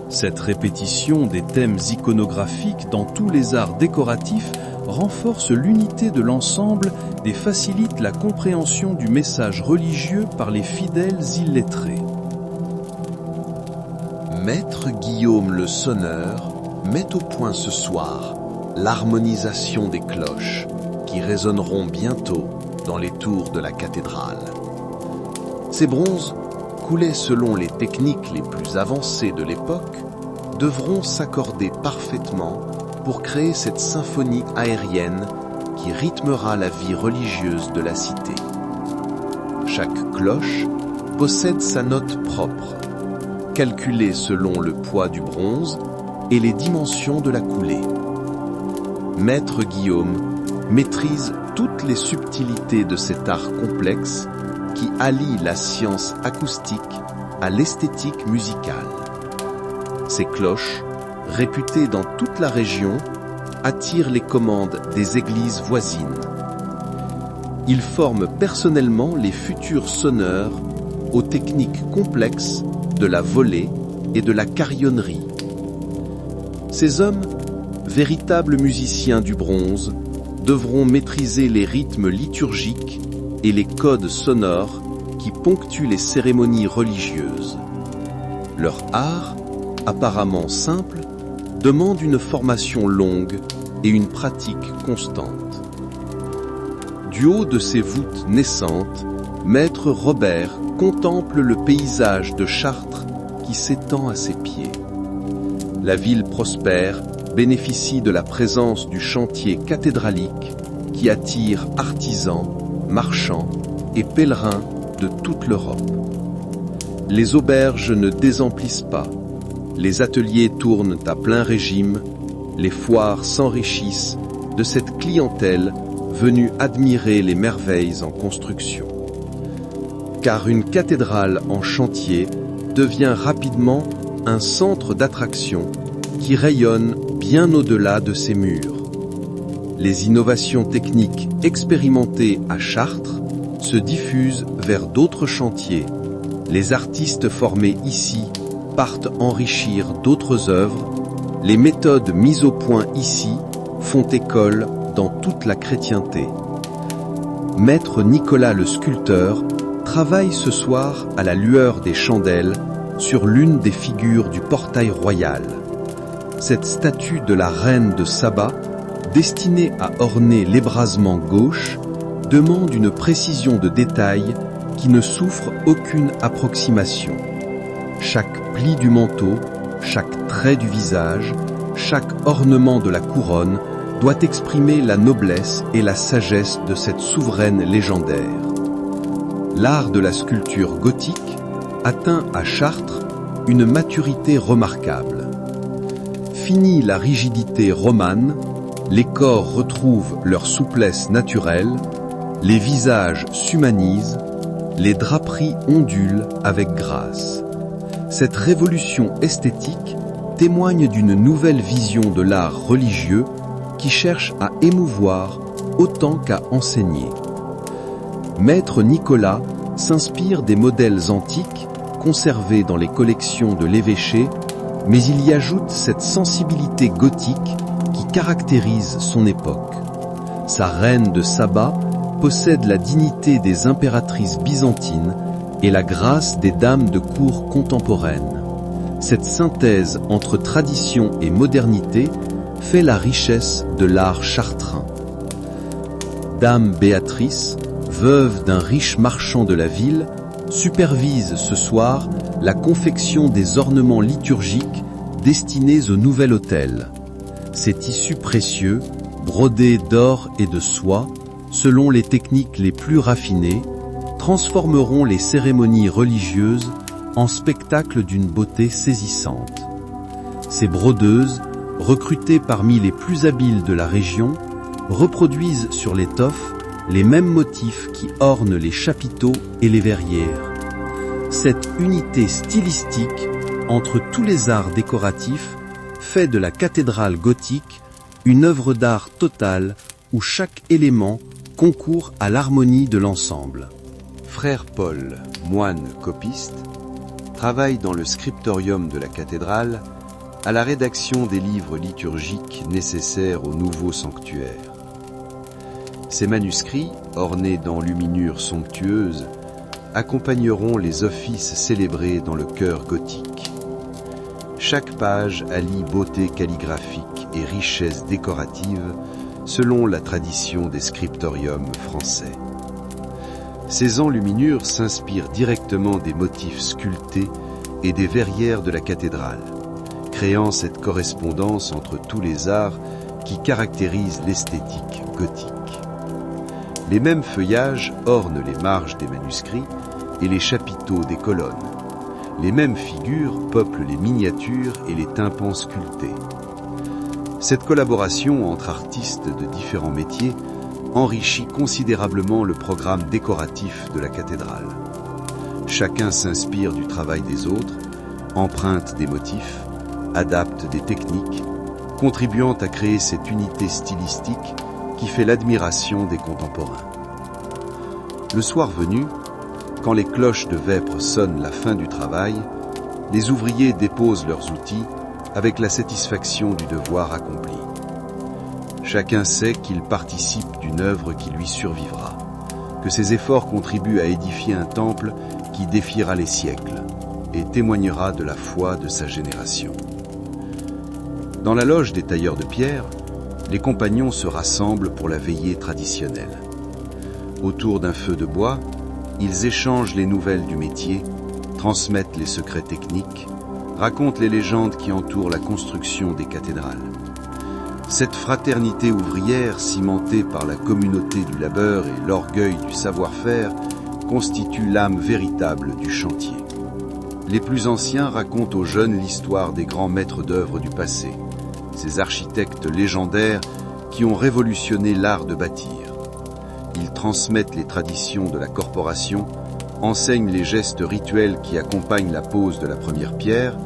Cette répétition des thèmes iconographiques dans tous les arts décoratifs renforce l'unité de l'ensemble et facilite la compréhension du message religieux par les fidèles illettrés. Maître Guillaume le sonneur met au point ce soir l'harmonisation des cloches qui résonneront bientôt dans les tours de la cathédrale. Ces bronzes, coulés selon les techniques les plus avancées de l'époque, devront s'accorder parfaitement pour créer cette symphonie aérienne qui rythmera la vie religieuse de la cité. Chaque cloche possède sa note propre, calculée selon le poids du bronze et les dimensions de la coulée. Maître Guillaume maîtrise toutes les subtilités de cet art complexe qui allie la science acoustique à l'esthétique musicale. Ces cloches, réputées dans toute la région, attirent les commandes des églises voisines. Il forme personnellement les futurs sonneurs aux techniques complexes de la volée et de la carillonnerie. Ces hommes, véritables musiciens du bronze, devront maîtriser les rythmes liturgiques et les codes sonores qui ponctuent les cérémonies religieuses. Leur art, apparemment simple, demande une formation longue et une pratique constante. Du haut de ses voûtes naissantes, Maître Robert contemple le paysage de Chartres qui s'étend à ses pieds. La ville prospère bénéficie de la présence du chantier cathédralique qui attire artisans, marchands et pèlerins de toute l'Europe. Les auberges ne désemplissent pas, les ateliers tournent à plein régime, les foires s'enrichissent de cette clientèle venue admirer les merveilles en construction. Car une cathédrale en chantier devient rapidement un centre d'attraction qui rayonne bien au-delà de ses murs. Les innovations techniques expérimentées à Chartres se diffusent vers d'autres chantiers. Les artistes formés ici partent enrichir d'autres œuvres. Les méthodes mises au point ici font école dans toute la chrétienté. Maître Nicolas le sculpteur travaille ce soir à la lueur des chandelles sur l'une des figures du portail royal. Cette statue de la reine de Saba, destinée à orner l'ébrasement gauche, demande une précision de détail qui ne souffre aucune approximation. Chaque pli du manteau, chaque trait du visage, chaque ornement de la couronne doit exprimer la noblesse et la sagesse de cette souveraine légendaire. L'art de la sculpture gothique atteint à Chartres une maturité remarquable. Finie la rigidité romane, les corps retrouvent leur souplesse naturelle, les visages s'humanisent, les draperies ondulent avec grâce. Cette révolution esthétique témoigne d'une nouvelle vision de l'art religieux qui cherche à émouvoir autant qu'à enseigner. Maître Nicolas s'inspire des modèles antiques conservés dans les collections de l'évêché, mais il y ajoute cette sensibilité gothique qui caractérise son époque. Sa reine de Saba possède la dignité des impératrices byzantines et la grâce des dames de cour contemporaines. Cette synthèse entre tradition et modernité fait la richesse de l'art chartrain. Dame Béatrice, veuve d'un riche marchand de la ville, supervise ce soir la confection des ornements liturgiques destinés au nouvel autel. Ces tissus précieux, brodés d'or et de soie, selon les techniques les plus raffinées, transformeront les cérémonies religieuses en spectacles d'une beauté saisissante. Ces brodeuses recrutés parmi les plus habiles de la région, reproduisent sur l'étoffe les mêmes motifs qui ornent les chapiteaux et les verrières. Cette unité stylistique entre tous les arts décoratifs fait de la cathédrale gothique une œuvre d'art totale où chaque élément concourt à l'harmonie de l'ensemble. Frère Paul, moine copiste, travaille dans le scriptorium de la cathédrale à la rédaction des livres liturgiques nécessaires au nouveau sanctuaire. Ces manuscrits, ornés d'enluminures somptueuses, accompagneront les offices célébrés dans le chœur gothique. Chaque page allie beauté calligraphique et richesse décorative selon la tradition des scriptoriums français. Ces enluminures s'inspirent directement des motifs sculptés et des verrières de la cathédrale, créant cette correspondance entre tous les arts qui caractérisent l'esthétique gothique. Les mêmes feuillages ornent les marges des manuscrits et les chapiteaux des colonnes. Les mêmes figures peuplent les miniatures et les tympans sculptés. Cette collaboration entre artistes de différents métiers enrichit considérablement le programme décoratif de la cathédrale. Chacun s'inspire du travail des autres, emprunte des motifs, adapte des techniques, contribuant à créer cette unité stylistique qui fait l'admiration des contemporains. Le soir venu, quand les cloches de vêpres sonnent la fin du travail, les ouvriers déposent leurs outils avec la satisfaction du devoir accompli. Chacun sait qu'il participe d'une œuvre qui lui survivra, que ses efforts contribuent à édifier un temple qui défiera les siècles et témoignera de la foi de sa génération. Dans la loge des tailleurs de pierre, les compagnons se rassemblent pour la veillée traditionnelle. Autour d'un feu de bois, ils échangent les nouvelles du métier, transmettent les secrets techniques, racontent les légendes qui entourent la construction des cathédrales. Cette fraternité ouvrière, cimentée par la communauté du labeur et l'orgueil du savoir-faire, constitue l'âme véritable du chantier. Les plus anciens racontent aux jeunes l'histoire des grands maîtres d'œuvre du passé, ces architectes légendaires qui ont révolutionné l'art de bâtir. Ils transmettent les traditions de la corporation, enseignent les gestes rituels qui accompagnent la pose de la première pierre,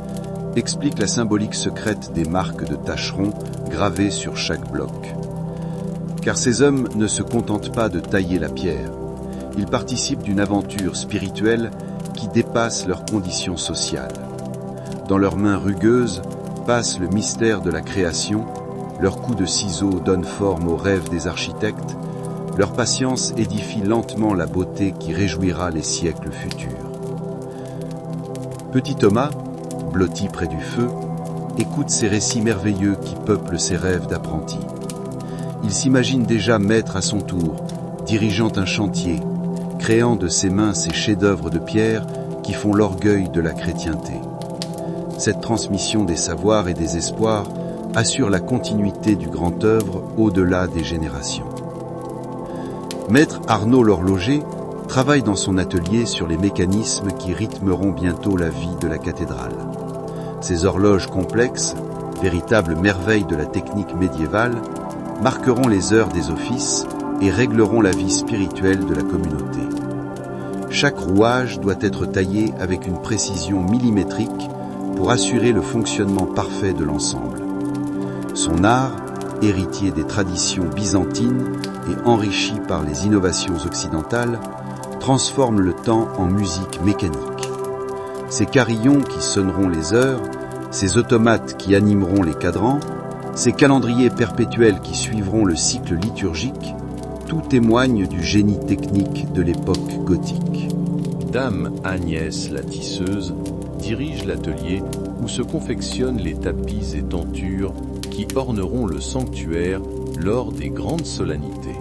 expliquent la symbolique secrète des marques de tâcherons gravées sur chaque bloc. Car ces hommes ne se contentent pas de tailler la pierre, ils participent d'une aventure spirituelle qui dépasse leurs conditions sociales. Dans leurs mains rugueuses passe le mystère de la création, leurs coups de ciseaux donnent forme aux rêves des architectes, leur patience édifie lentement la beauté qui réjouira les siècles futurs. Petit Thomas, blotti près du feu, écoute ces récits merveilleux qui peuplent ses rêves d'apprenti. Il s'imagine déjà maître à son tour, dirigeant un chantier, créant de ses mains ces chefs-d'œuvre de pierre qui font l'orgueil de la chrétienté. Cette transmission des savoirs et des espoirs assure la continuité du grand œuvre au-delà des générations. Maître Arnaud l'horloger travaille dans son atelier sur les mécanismes qui rythmeront bientôt la vie de la cathédrale. Ces horloges complexes, véritables merveilles de la technique médiévale, marqueront les heures des offices et régleront la vie spirituelle de la communauté. Chaque rouage doit être taillé avec une précision millimétrique pour assurer le fonctionnement parfait de l'ensemble. Son art, héritier des traditions byzantines et enrichi par les innovations occidentales, transforme le temps en musique mécanique. Ces carillons qui sonneront les heures, ces automates qui animeront les cadrans, ces calendriers perpétuels qui suivront le cycle liturgique, tout témoigne du génie technique de l'époque gothique. Dame Agnès la tisseuse dirige l'atelier où se confectionnent les tapis et tentures qui orneront le sanctuaire lors des grandes solennités.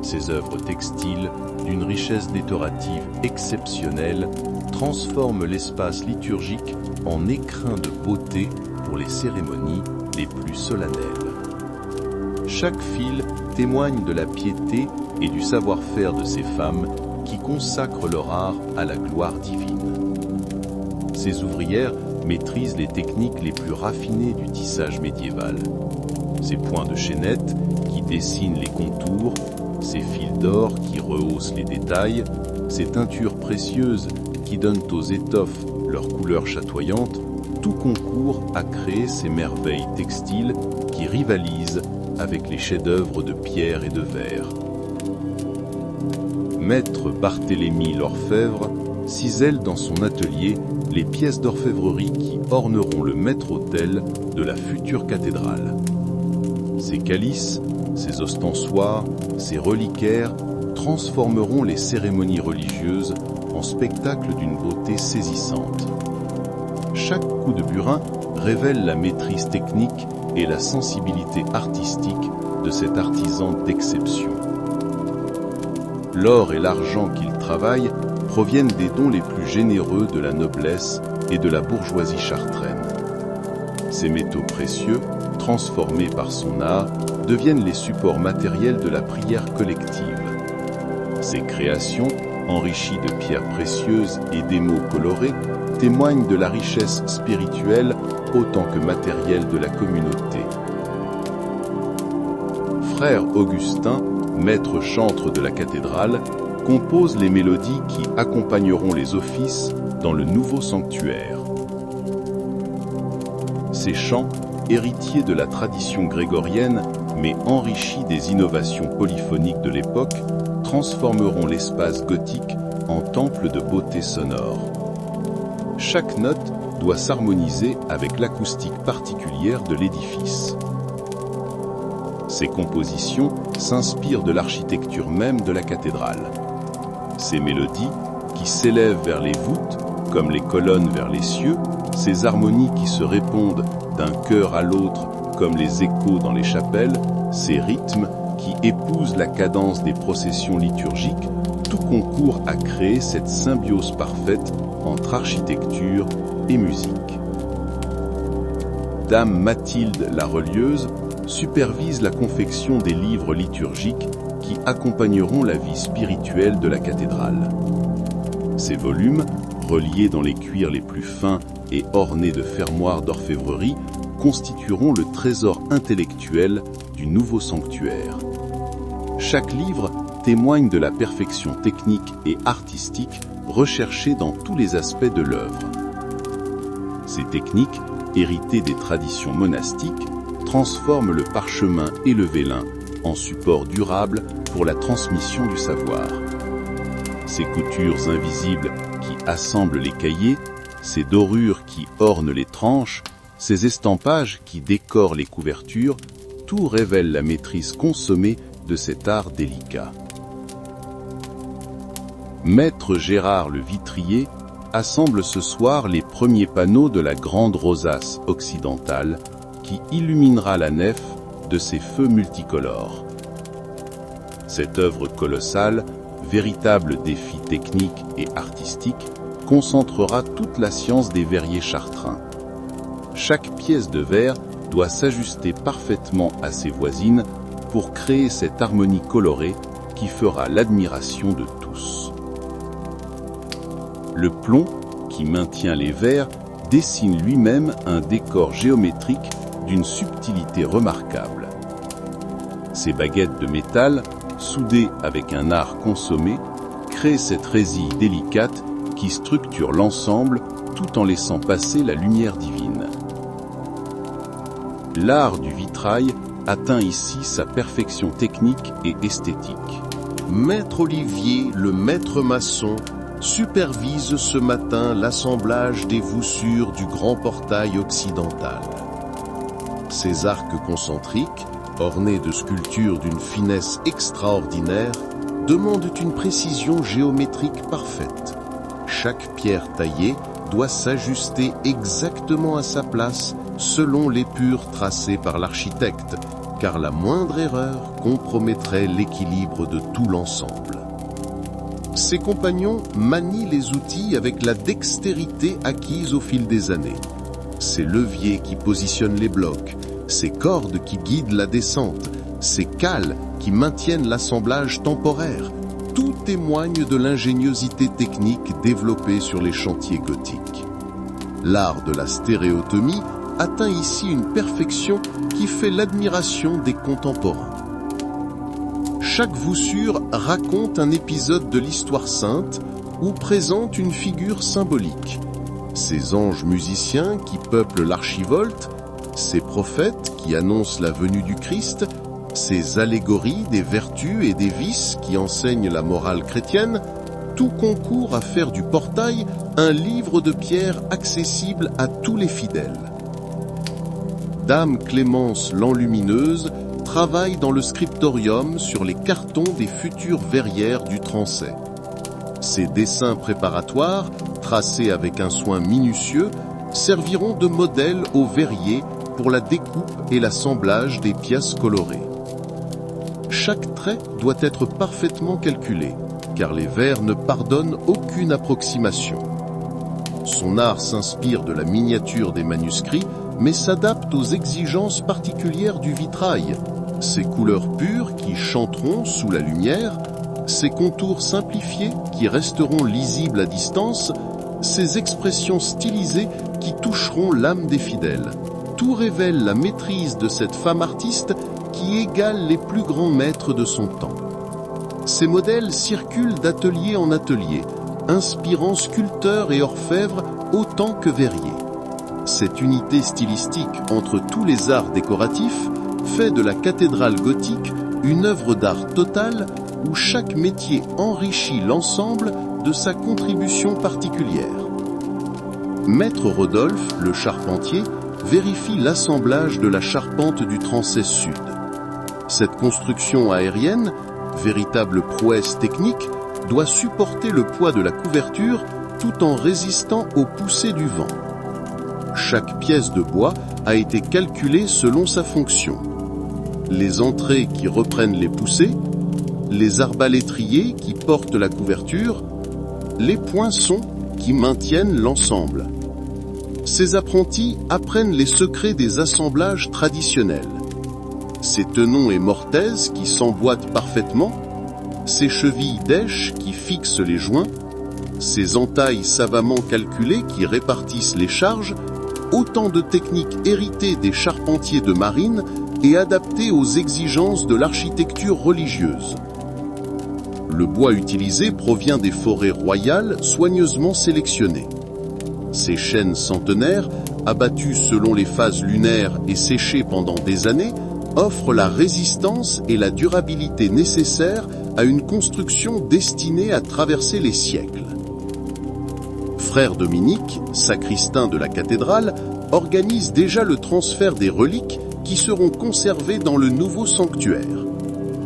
Ces œuvres textiles, d'une richesse décorative exceptionnelle, transforment l'espace liturgique en écrin de beauté pour les cérémonies les plus solennelles. Chaque fil témoigne de la piété et du savoir-faire de ces femmes qui consacrent leur art à la gloire divine. Ces ouvrières maîtrise les techniques les plus raffinées du tissage médiéval. Ses points de chaînette qui dessinent les contours, ses fils d'or qui rehaussent les détails, ses teintures précieuses qui donnent aux étoffes leur couleur chatoyante, tout concourt à créer ces merveilles textiles qui rivalisent avec les chefs-d'œuvre de pierre et de verre. Maître Barthélemy l'orfèvre cisèle dans son atelier les pièces d'orfèvrerie qui orneront le maître-autel de la future cathédrale. Ces calices, ces ostensoirs, ces reliquaires transformeront les cérémonies religieuses en spectacle d'une beauté saisissante. Chaque coup de burin révèle la maîtrise technique et la sensibilité artistique de cet artisan d'exception. L'or et l'argent qu'il travaille proviennent des dons les plus généreux de la noblesse et de la bourgeoisie chartraine. Ces métaux précieux, transformés par son art, deviennent les supports matériels de la prière collective. Ces créations, enrichies de pierres précieuses et d'émaux colorés, témoignent de la richesse spirituelle autant que matérielle de la communauté. Frère Augustin, maître chantre de la cathédrale, compose les mélodies qui accompagneront les offices dans le nouveau sanctuaire. Ces chants, héritiers de la tradition grégorienne, mais enrichis des innovations polyphoniques de l'époque, transformeront l'espace gothique en temple de beauté sonore. Chaque note doit s'harmoniser avec l'acoustique particulière de l'édifice. Ces compositions s'inspirent de l'architecture même de la cathédrale. Ces mélodies, qui s'élèvent vers les voûtes, comme les colonnes vers les cieux, ces harmonies qui se répondent d'un chœur à l'autre, comme les échos dans les chapelles, ces rythmes qui épousent la cadence des processions liturgiques, tout concourt à créer cette symbiose parfaite entre architecture et musique. Dame Mathilde la Relieuse supervise la confection des livres liturgiques qui accompagneront la vie spirituelle de la cathédrale. Ces volumes, reliés dans les cuirs les plus fins et ornés de fermoirs d'orfèvrerie, constitueront le trésor intellectuel du nouveau sanctuaire. Chaque livre témoigne de la perfection technique et artistique recherchée dans tous les aspects de l'œuvre. Ces techniques, héritées des traditions monastiques, transforment le parchemin et le vélin en support durable pour la transmission du savoir. Ces coutures invisibles qui assemblent les cahiers, ces dorures qui ornent les tranches, ces estampages qui décorent les couvertures, tout révèle la maîtrise consommée de cet art délicat. Maître Gérard le Vitrier assemble ce soir les premiers panneaux de la grande rosace occidentale qui illuminera la nef de ses feux multicolores. Cette œuvre colossale, véritable défi technique et artistique, concentrera toute la science des verriers chartrains. Chaque pièce de verre doit s'ajuster parfaitement à ses voisines pour créer cette harmonie colorée qui fera l'admiration de tous. Le plomb, qui maintient les verres, dessine lui-même un décor géométrique d'une subtilité remarquable. Ces baguettes de métal, soudées avec un art consommé, créent cette résille délicate qui structure l'ensemble tout en laissant passer la lumière divine. L'art du vitrail atteint ici sa perfection technique et esthétique. Maître Olivier, le maître maçon, supervise ce matin l'assemblage des voussures du grand portail occidental. Ces arcs concentriques, ornés de sculptures d'une finesse extraordinaire, demandent une précision géométrique parfaite. Chaque pierre taillée doit s'ajuster exactement à sa place selon l'épure tracée par l'architecte, car la moindre erreur compromettrait l'équilibre de tout l'ensemble. Ses compagnons manient les outils avec la dextérité acquise au fil des années. Ces leviers qui positionnent les blocs, ces cordes qui guident la descente, ces cales qui maintiennent l'assemblage temporaire, tout témoigne de l'ingéniosité technique développée sur les chantiers gothiques. L'art de la stéréotomie atteint ici une perfection qui fait l'admiration des contemporains. Chaque voussure raconte un épisode de l'histoire sainte ou présente une figure symbolique. Ces anges musiciens qui peuplent l'archivolte, ces prophètes qui annoncent la venue du Christ, ces allégories des vertus et des vices qui enseignent la morale chrétienne, tout concourt à faire du portail un livre de pierre accessible à tous les fidèles. Dame Clémence l'Enlumineuse travaille dans le scriptorium sur les cartons des futures verrières du transept. Ces dessins préparatoires, tracés avec un soin minutieux, serviront de modèle aux verriers pour la découpe et l'assemblage des pièces colorées. Chaque trait doit être parfaitement calculé, car les verres ne pardonnent aucune approximation. Son art s'inspire de la miniature des manuscrits, mais s'adapte aux exigences particulières du vitrail, ses couleurs pures qui chanteront sous la lumière, ses contours simplifiés qui resteront lisibles à distance, ses expressions stylisées qui toucheront l'âme des fidèles. Tout révèle la maîtrise de cette femme artiste qui égale les plus grands maîtres de son temps. Ces modèles circulent d'atelier en atelier, inspirant sculpteurs et orfèvres autant que verriers. Cette unité stylistique entre tous les arts décoratifs fait de la cathédrale gothique une œuvre d'art totale où chaque métier enrichit l'ensemble de sa contribution particulière. Maître Rodolphe, le charpentier, vérifie l'assemblage de la charpente du transept sud. Cette construction aérienne, véritable prouesse technique, doit supporter le poids de la couverture tout en résistant aux poussées du vent. Chaque pièce de bois a été calculée selon sa fonction. Les entrées qui reprennent les poussées, les arbalétriers qui portent la couverture, les poinçons qui maintiennent l'ensemble. Ces apprentis apprennent les secrets des assemblages traditionnels. Ces tenons et mortaises qui s'emboîtent parfaitement, ces chevilles d'èche qui fixent les joints, ces entailles savamment calculées qui répartissent les charges, autant de techniques héritées des charpentiers de marine et adaptées aux exigences de l'architecture religieuse. Le bois utilisé provient des forêts royales soigneusement sélectionnées. Ces chênes centenaires, abattus selon les phases lunaires et séchés pendant des années, offrent la résistance et la durabilité nécessaires à une construction destinée à traverser les siècles. Frère Dominique, sacristain de la cathédrale, organise déjà le transfert des reliques qui seront conservées dans le nouveau sanctuaire.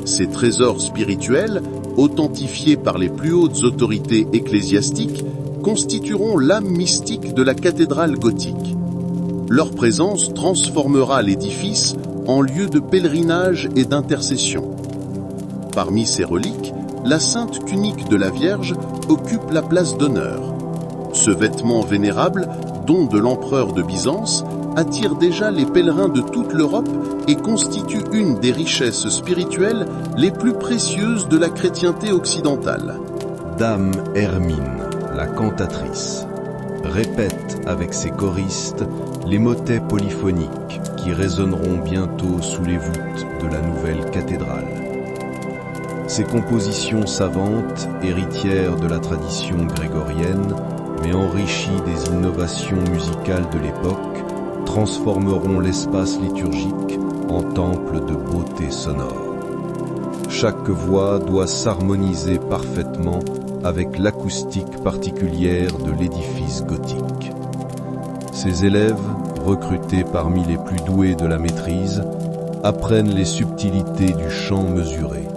Ces trésors spirituels, authentifiés par les plus hautes autorités ecclésiastiques, constitueront l'âme mystique de la cathédrale gothique. Leur présence transformera l'édifice en lieu de pèlerinage et d'intercession. Parmi ces reliques, la sainte tunique de la Vierge occupe la place d'honneur. Ce vêtement vénérable, don de l'empereur de Byzance, attire déjà les pèlerins de toute l'Europe et constitue une des richesses spirituelles les plus précieuses de la chrétienté occidentale. Dame Hermine, la cantatrice, répète avec ses choristes les motets polyphoniques qui résonneront bientôt sous les voûtes de la nouvelle cathédrale. Ces compositions savantes, héritières de la tradition grégorienne, mais enrichies des innovations musicales de l'époque, transformeront l'espace liturgique en temple de beauté sonore. Chaque voix doit s'harmoniser parfaitement avec l'acoustique particulière de l'édifice gothique. Ces élèves, recrutés parmi les plus doués de la maîtrise, apprennent les subtilités du chant mesuré.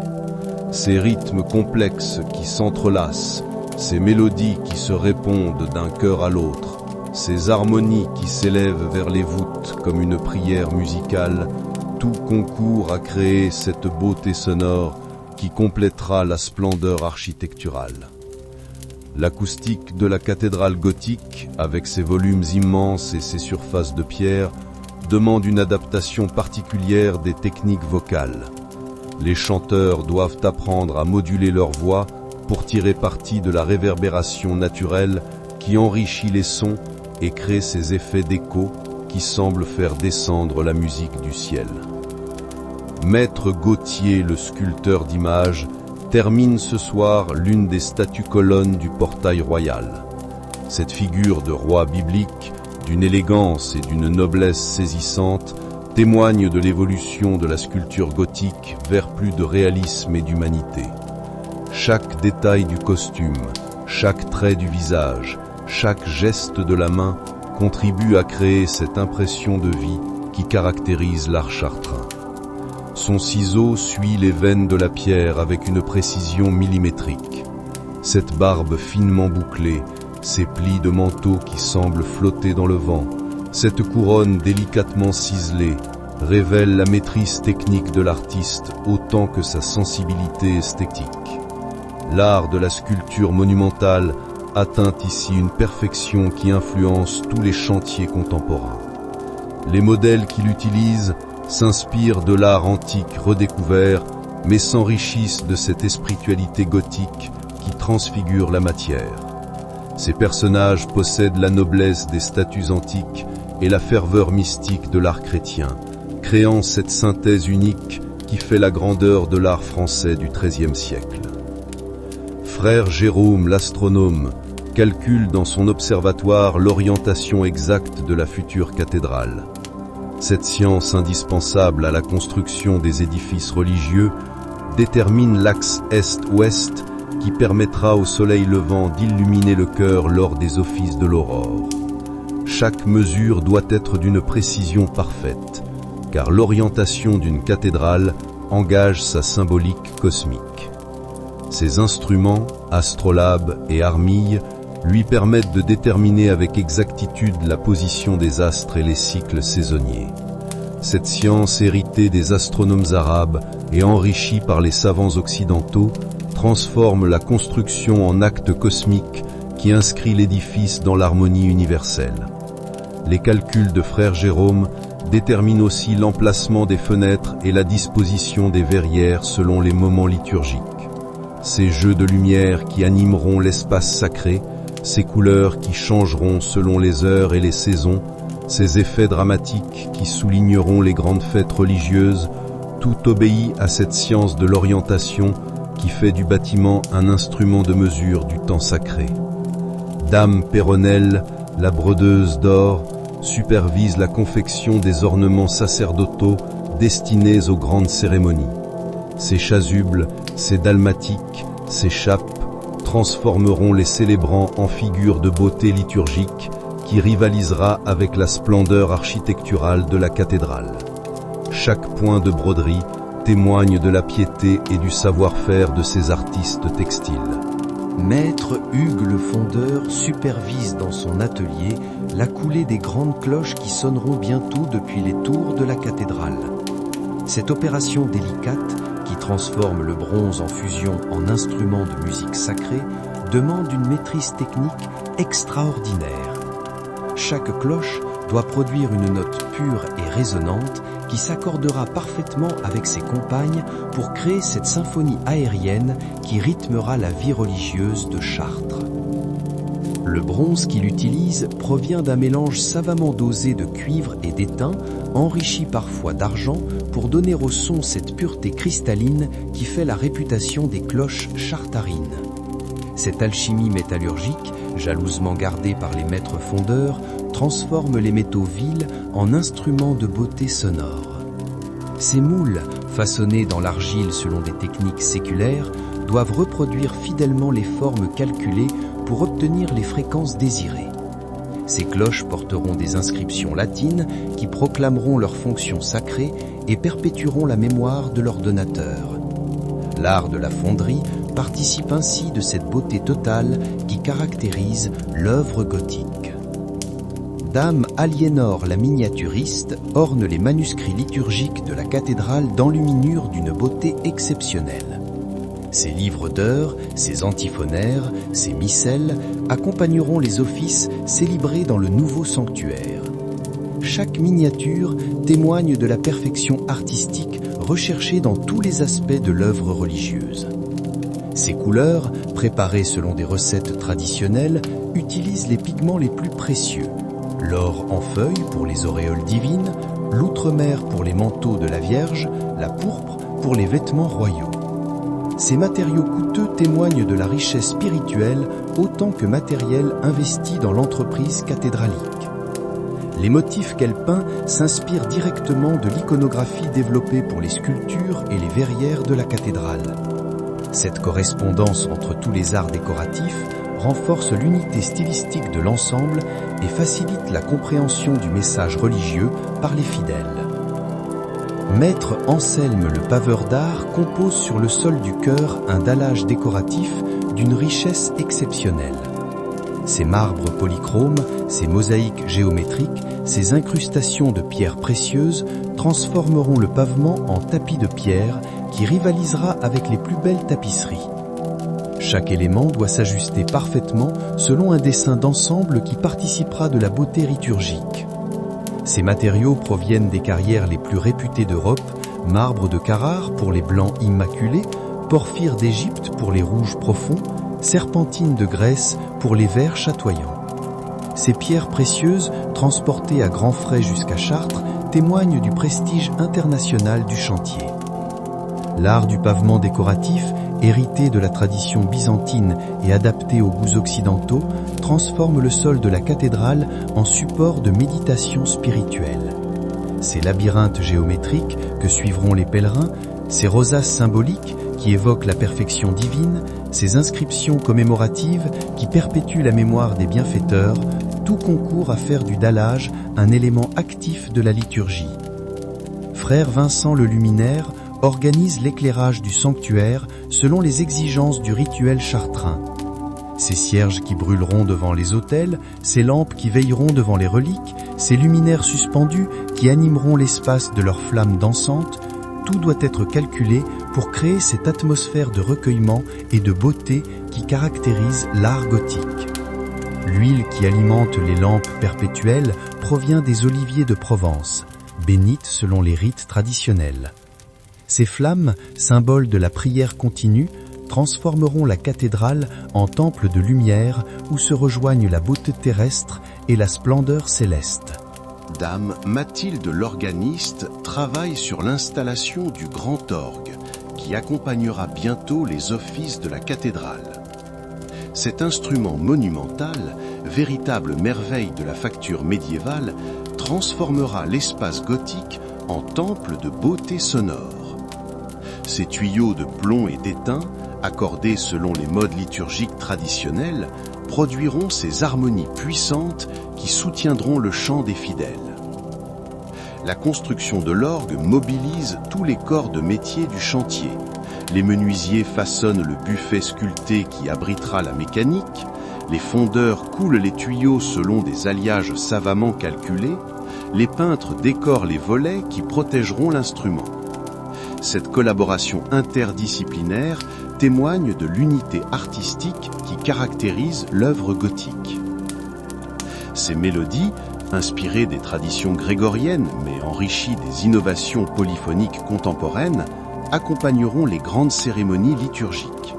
Ces rythmes complexes qui s'entrelacent, ces mélodies qui se répondent d'un chœur à l'autre, ces harmonies qui s'élèvent vers les voûtes comme une prière musicale, tout concourt à créer cette beauté sonore qui complétera la splendeur architecturale. L'acoustique de la cathédrale gothique, avec ses volumes immenses et ses surfaces de pierre, demande une adaptation particulière des techniques vocales. Les chanteurs doivent apprendre à moduler leur voix pour tirer parti de la réverbération naturelle qui enrichit les sons et crée ces effets d'écho qui semblent faire descendre la musique du ciel. Maître Gauthier, le sculpteur d'images, termine ce soir l'une des statues-colonnes du portail royal. Cette figure de roi biblique, d'une élégance et d'une noblesse saisissante, témoigne de l'évolution de la sculpture gothique vers plus de réalisme et d'humanité. Chaque détail du costume, chaque trait du visage, chaque geste de la main contribue à créer cette impression de vie qui caractérise l'art chartrain. Son ciseau suit les veines de la pierre avec une précision millimétrique. Cette barbe finement bouclée, ces plis de manteau qui semblent flotter dans le vent, cette couronne délicatement ciselée, révèle la maîtrise technique de l'artiste autant que sa sensibilité esthétique. L'art de la sculpture monumentale atteint ici une perfection qui influence tous les chantiers contemporains. Les modèles qu'il utilise s'inspirent de l'art antique redécouvert, mais s'enrichissent de cette spiritualité gothique qui transfigure la matière. Ces personnages possèdent la noblesse des statues antiques et la ferveur mystique de l'art chrétien, créant cette synthèse unique qui fait la grandeur de l'art français du XIIIe siècle. Frère Jérôme, l'astronome, calcule dans son observatoire l'orientation exacte de la future cathédrale. Cette science indispensable à la construction des édifices religieux détermine l'axe est-ouest qui permettra au soleil levant d'illuminer le cœur lors des offices de l'aurore. Chaque mesure doit être d'une précision parfaite, car l'orientation d'une cathédrale engage sa symbolique cosmique. Ses instruments, astrolabes et armilles, lui permettent de déterminer avec exactitude la position des astres et les cycles saisonniers. Cette science héritée des astronomes arabes et enrichie par les savants occidentaux transforme la construction en acte cosmique qui inscrit l'édifice dans l'harmonie universelle. Les calculs de Frère Jérôme déterminent aussi l'emplacement des fenêtres et la disposition des verrières selon les moments liturgiques. Ces jeux de lumière qui animeront l'espace sacré, ces couleurs qui changeront selon les heures et les saisons, ces effets dramatiques qui souligneront les grandes fêtes religieuses, tout obéit à cette science de l'orientation qui fait du bâtiment un instrument de mesure du temps sacré. Dame Péronnelle, la brodeuse d'or, supervise la confection des ornements sacerdotaux destinés aux grandes cérémonies. Ces chasubles, ces dalmatiques, ces chapes transformeront les célébrants en figures de beauté liturgique qui rivalisera avec la splendeur architecturale de la cathédrale. Chaque point de broderie témoigne de la piété et du savoir-faire de ces artistes textiles. Maître Hugues le fondeur supervise dans son atelier la coulée des grandes cloches qui sonneront bientôt depuis les tours de la cathédrale. Cette opération délicate, qui transforme le bronze en fusion en instrument de musique sacrée, demande une maîtrise technique extraordinaire. Chaque cloche doit produire une note pure et résonante qui s'accordera parfaitement avec ses compagnes pour créer cette symphonie aérienne qui rythmera la vie religieuse de Chartres. Le bronze qu'il utilise provient d'un mélange savamment dosé de cuivre et d'étain, enrichi parfois d'argent pour donner au son cette pureté cristalline qui fait la réputation des cloches chartarines. Cette alchimie métallurgique, jalousement gardée par les maîtres fondeurs, transforme les métaux vils en instruments de beauté sonore. Ces moules, façonnés dans l'argile selon des techniques séculaires, doivent reproduire fidèlement les formes calculées pour obtenir les fréquences désirées. Ces cloches porteront des inscriptions latines qui proclameront leur fonction sacrée et perpétueront la mémoire de leur donateur. L'art de la fonderie participe ainsi de cette beauté totale qui caractérise l'œuvre gothique. Dame Aliénor la miniaturiste orne les manuscrits liturgiques de la cathédrale d'enluminures d'une beauté exceptionnelle. Ses livres d'heures, ses antiphonaires, ses missels accompagneront les offices célébrés dans le nouveau sanctuaire. Chaque miniature témoigne de la perfection artistique recherchée dans tous les aspects de l'œuvre religieuse. Ces couleurs, préparées selon des recettes traditionnelles, utilisent les pigments les plus précieux, l'or en feuilles pour les auréoles divines, l'outremer pour les manteaux de la Vierge, la pourpre pour les vêtements royaux. Ces matériaux coûteux témoignent de la richesse spirituelle autant que matérielle investie dans l'entreprise cathédralique. Les motifs qu'elle peint s'inspirent directement de l'iconographie développée pour les sculptures et les verrières de la cathédrale. Cette correspondance entre tous les arts décoratifs renforce l'unité stylistique de l'ensemble et facilite la compréhension du message religieux par les fidèles. Maître Anselme le paveur d'art compose sur le sol du chœur un dallage décoratif d'une richesse exceptionnelle. Ses marbres polychromes, ses mosaïques géométriques, ses incrustations de pierres précieuses transformeront le pavement en tapis de pierre qui rivalisera avec les plus belles tapisseries. Chaque élément doit s'ajuster parfaitement selon un dessin d'ensemble qui participera de la beauté liturgique. Ces matériaux proviennent des carrières les plus réputées d'Europe, marbre de Carrare pour les blancs immaculés, porphyre d'Égypte pour les rouges profonds, serpentine de Grèce pour les verts chatoyants. Ces pierres précieuses, transportées à grands frais jusqu'à Chartres, témoignent du prestige international du chantier. L'art du pavement décoratif, hérité de la tradition byzantine et adapté aux goûts occidentaux, transforme le sol de la cathédrale en support de méditation spirituelle. Ces labyrinthes géométriques que suivront les pèlerins, ces rosaces symboliques qui évoquent la perfection divine, ces inscriptions commémoratives qui perpétuent la mémoire des bienfaiteurs, tout concourt à faire du dallage un élément actif de la liturgie. Frère Vincent le Luminaire organise l'éclairage du sanctuaire selon les exigences du rituel chartrain. Ces cierges qui brûleront devant les autels, ces lampes qui veilleront devant les reliques, ces luminaires suspendus qui animeront l'espace de leurs flammes dansantes, tout doit être calculé pour créer cette atmosphère de recueillement et de beauté qui caractérise l'art gothique. L'huile qui alimente les lampes perpétuelles provient des oliviers de Provence, bénites selon les rites traditionnels. Ces flammes, symboles de la prière continue, transformeront la cathédrale en temple de lumière où se rejoignent la beauté terrestre et la splendeur céleste. Dame Mathilde l'organiste travaille sur l'installation du grand orgue qui accompagnera bientôt les offices de la cathédrale. Cet instrument monumental, véritable merveille de la facture médiévale, transformera l'espace gothique en temple de beauté sonore. Ces tuyaux de plomb et d'étain, accordés selon les modes liturgiques traditionnels, produiront ces harmonies puissantes qui soutiendront le chant des fidèles. La construction de l'orgue mobilise tous les corps de métier du chantier. Les menuisiers façonnent le buffet sculpté qui abritera la mécanique, les fondeurs coulent les tuyaux selon des alliages savamment calculés, les peintres décorent les volets qui protégeront l'instrument. Cette collaboration interdisciplinaire témoigne de l'unité artistique qui caractérise l'œuvre gothique. Ces mélodies, inspirées des traditions grégoriennes mais enrichies des innovations polyphoniques contemporaines, accompagneront les grandes cérémonies liturgiques.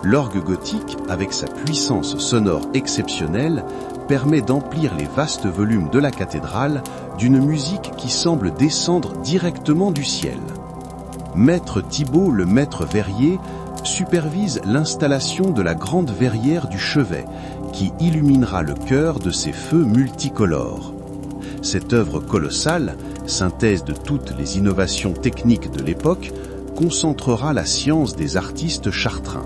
L'orgue gothique, avec sa puissance sonore exceptionnelle, permet d'emplir les vastes volumes de la cathédrale d'une musique qui semble descendre directement du ciel. Maître Thibault le maître verrier supervise l'installation de la grande verrière du chevet qui illuminera le chœur de ses feux multicolores. Cette œuvre colossale, synthèse de toutes les innovations techniques de l'époque, concentrera la science des artistes chartrains.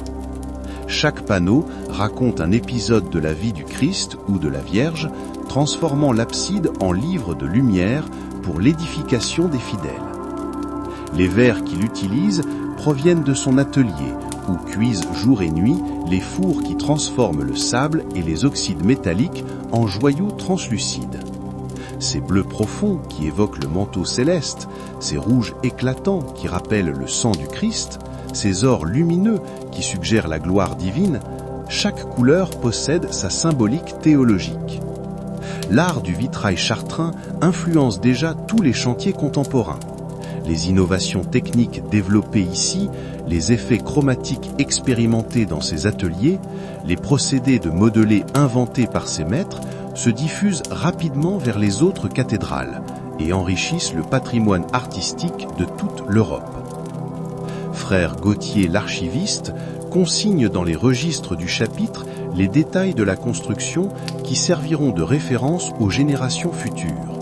Chaque panneau raconte un épisode de la vie du Christ ou de la Vierge, transformant l'abside en livre de lumière pour l'édification des fidèles. Les verres qu'il utilise proviennent de son atelier, où cuisent jour et nuit les fours qui transforment le sable et les oxydes métalliques en joyaux translucides. Ces bleus profonds qui évoquent le manteau céleste, ces rouges éclatants qui rappellent le sang du Christ, ces ors lumineux qui suggèrent la gloire divine, chaque couleur possède sa symbolique théologique. L'art du vitrail chartrain influence déjà tous les chantiers contemporains. Les innovations techniques développées ici, les effets chromatiques expérimentés dans ces ateliers, les procédés de modelé inventés par ces maîtres se diffusent rapidement vers les autres cathédrales et enrichissent le patrimoine artistique de toute l'Europe. Frère Gauthier l'archiviste consigne dans les registres du chapitre les détails de la construction qui serviront de référence aux générations futures.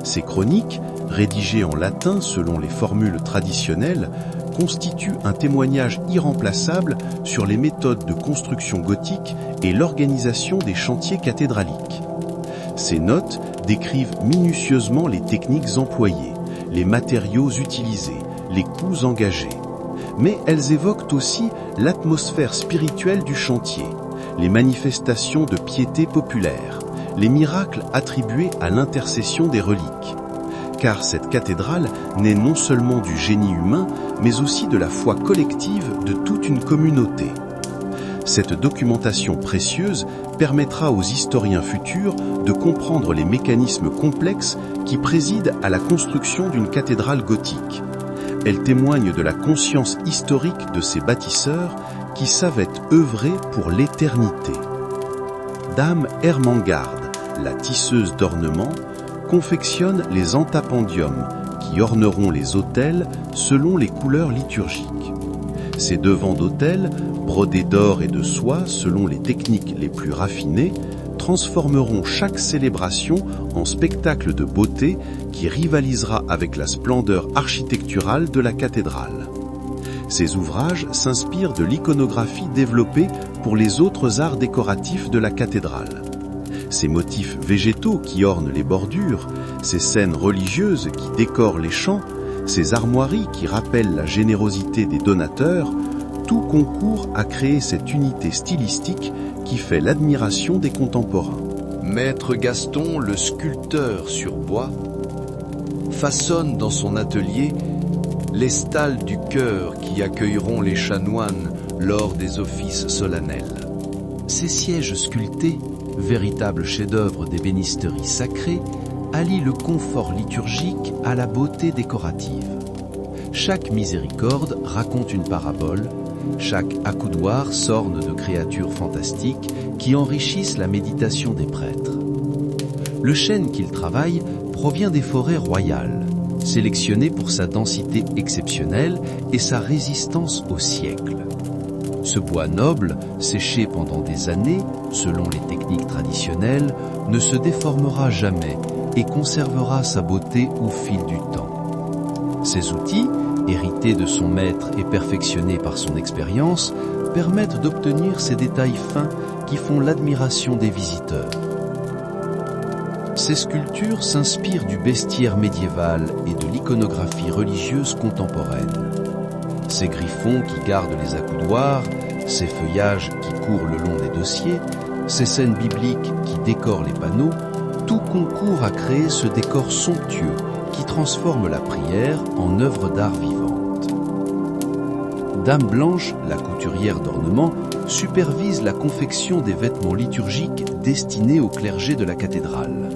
Ces chroniques, rédigées en latin selon les formules traditionnelles, constituent un témoignage irremplaçable sur les méthodes de construction gothique et l'organisation des chantiers cathédraliques. Ces notes décrivent minutieusement les techniques employées, les matériaux utilisés, les coûts engagés. Mais elles évoquent aussi l'atmosphère spirituelle du chantier, les manifestations de piété populaire, les miracles attribués à l'intercession des reliques. Car cette cathédrale naît non seulement du génie humain, mais aussi de la foi collective de toute une communauté. Cette documentation précieuse permettra aux historiens futurs de comprendre les mécanismes complexes qui président à la construction d'une cathédrale gothique. Elle témoigne de la conscience historique de ces bâtisseurs qui savaient œuvrer pour l'éternité. Dame Ermengarde, la tisseuse d'ornements, confectionne les entapendiums qui orneront les autels selon les couleurs liturgiques. Ces devants d'autel, brodés d'or et de soie selon les techniques les plus raffinées, transformeront chaque célébration en spectacle de beauté qui rivalisera avec la splendeur architecturale de la cathédrale. Ces ouvrages s'inspirent de l'iconographie développée pour les autres arts décoratifs de la cathédrale. Ces motifs végétaux qui ornent les bordures, ces scènes religieuses qui décorent les chants, ces armoiries qui rappellent la générosité des donateurs, tout concourt à créer cette unité stylistique qui fait l'admiration des contemporains. Maître Gaston, le sculpteur sur bois, façonne dans son atelier les stalles du chœur qui accueilleront les chanoines lors des offices solennels. Ces sièges sculptés, véritables chefs-d'œuvre d'ébénisterie sacrée, allient le confort liturgique à la beauté décorative. Chaque miséricorde raconte une parabole, chaque accoudoir s'orne de créatures fantastiques qui enrichissent la méditation des prêtres. Le chêne qu'il travaille provient des forêts royales, sélectionné pour sa densité exceptionnelle et sa résistance au siècle. Ce bois noble, séché pendant des années, selon les techniques traditionnelles, ne se déformera jamais et conservera sa beauté au fil du temps. Ces outils, hérités de son maître et perfectionnés par son expérience, permettent d'obtenir ces détails fins qui font l'admiration des visiteurs. Ces sculptures s'inspirent du bestiaire médiéval et de l'iconographie religieuse contemporaine. Ces griffons qui gardent les accoudoirs, ces feuillages qui courent le long des dossiers, ces scènes bibliques qui décorent les panneaux, tout concourt à créer ce décor somptueux qui transforme la prière en œuvre d'art vivante. Dame Blanche, la couturière d'ornement, supervise la confection des vêtements liturgiques destinés au clergé de la cathédrale.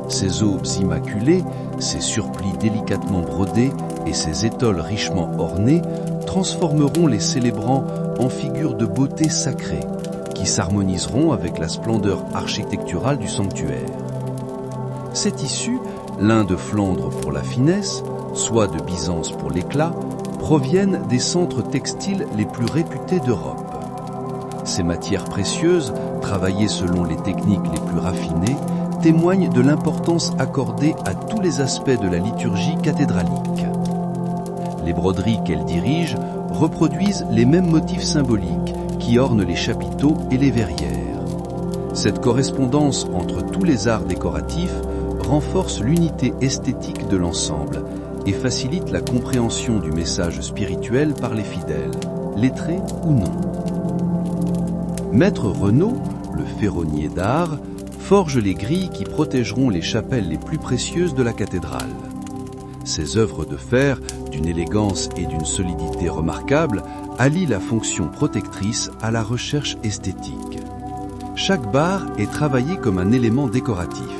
Ces aubes immaculées, ces surplis délicatement brodés et ces étoles richement ornées transformeront les célébrants en figures de beauté sacrée qui s'harmoniseront avec la splendeur architecturale du sanctuaire. Ces tissus, l'un de Flandre pour la finesse, soit de Byzance pour l'éclat, proviennent des centres textiles les plus réputés d'Europe. Ces matières précieuses, travaillées selon les techniques les plus raffinées, témoignent de l'importance accordée à tous les aspects de la liturgie cathédralique. Les broderies qu'elle dirige reproduisent les mêmes motifs symboliques qui ornent les chapiteaux et les verrières. Cette correspondance entre tous les arts décoratifs renforce l'unité esthétique de l'ensemble et facilite la compréhension du message spirituel par les fidèles, lettrés ou non. Maître Renaud, le ferronnier d'art, forge les grilles qui protégeront les chapelles les plus précieuses de la cathédrale. Ces œuvres de fer, d'une élégance et d'une solidité remarquables, allient la fonction protectrice à la recherche esthétique. Chaque barre est travaillée comme un élément décoratif.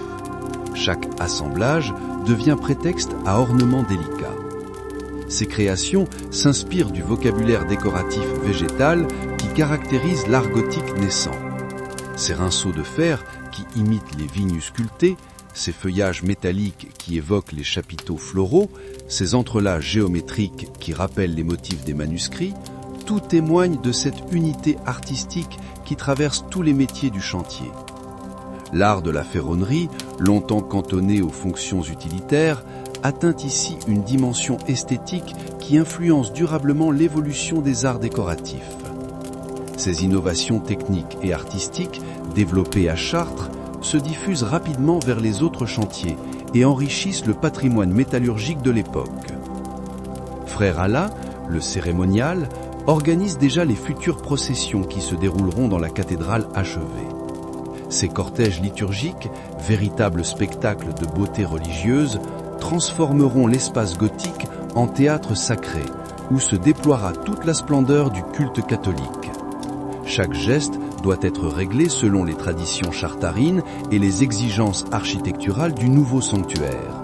Chaque assemblage devient prétexte à ornements délicats. Ces créations s'inspirent du vocabulaire décoratif végétal qui caractérise l'art gothique naissant. Ces rinceaux de fer qui qui imitent les vignes sculptées, ces feuillages métalliques qui évoquent les chapiteaux floraux, ces entrelacs géométriques qui rappellent les motifs des manuscrits, tout témoigne de cette unité artistique qui traverse tous les métiers du chantier. L'art de la ferronnerie, longtemps cantonné aux fonctions utilitaires, atteint ici une dimension esthétique qui influence durablement l'évolution des arts décoratifs. Ces innovations techniques et artistiques, développées à Chartres, se diffusent rapidement vers les autres chantiers et enrichissent le patrimoine métallurgique de l'époque. Frère Alla, le cérémonial, organise déjà les futures processions qui se dérouleront dans la cathédrale achevée. Ces cortèges liturgiques, véritables spectacles de beauté religieuse, transformeront l'espace gothique en théâtre sacré, où se déploiera toute la splendeur du culte catholique. Chaque geste doit être réglé selon les traditions chartarines et les exigences architecturales du nouveau sanctuaire.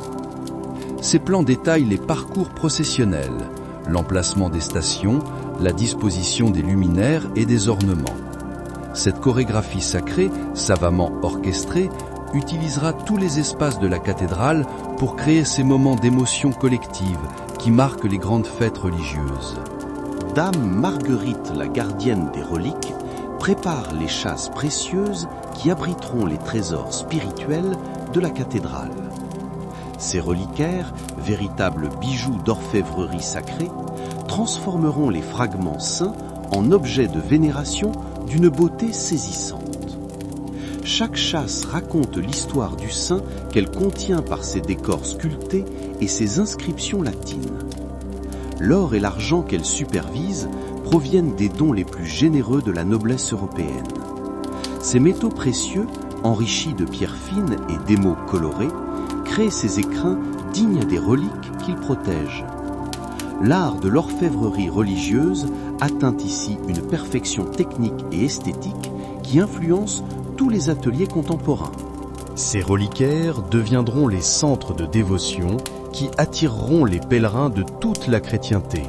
Ces plans détaillent les parcours processionnels, l'emplacement des stations, la disposition des luminaires et des ornements. Cette chorégraphie sacrée, savamment orchestrée, utilisera tous les espaces de la cathédrale pour créer ces moments d'émotion collective qui marquent les grandes fêtes religieuses. Dame Marguerite, la gardienne des reliques, prépare les chasses précieuses qui abriteront les trésors spirituels de la cathédrale. Ces reliquaires, véritables bijoux d'orfèvrerie sacrée, transformeront les fragments saints en objets de vénération d'une beauté saisissante. Chaque chasse raconte l'histoire du saint qu'elle contient par ses décors sculptés et ses inscriptions latines. L'or et l'argent qu'elle supervise proviennent des dons les plus généreux de la noblesse européenne. Ces métaux précieux, enrichis de pierres fines et d'émaux colorés, créent ces écrins dignes des reliques qu'ils protègent. L'art de l'orfèvrerie religieuse atteint ici une perfection technique et esthétique qui influence tous les ateliers contemporains. Ces reliquaires deviendront les centres de dévotion qui attireront les pèlerins de toute la chrétienté.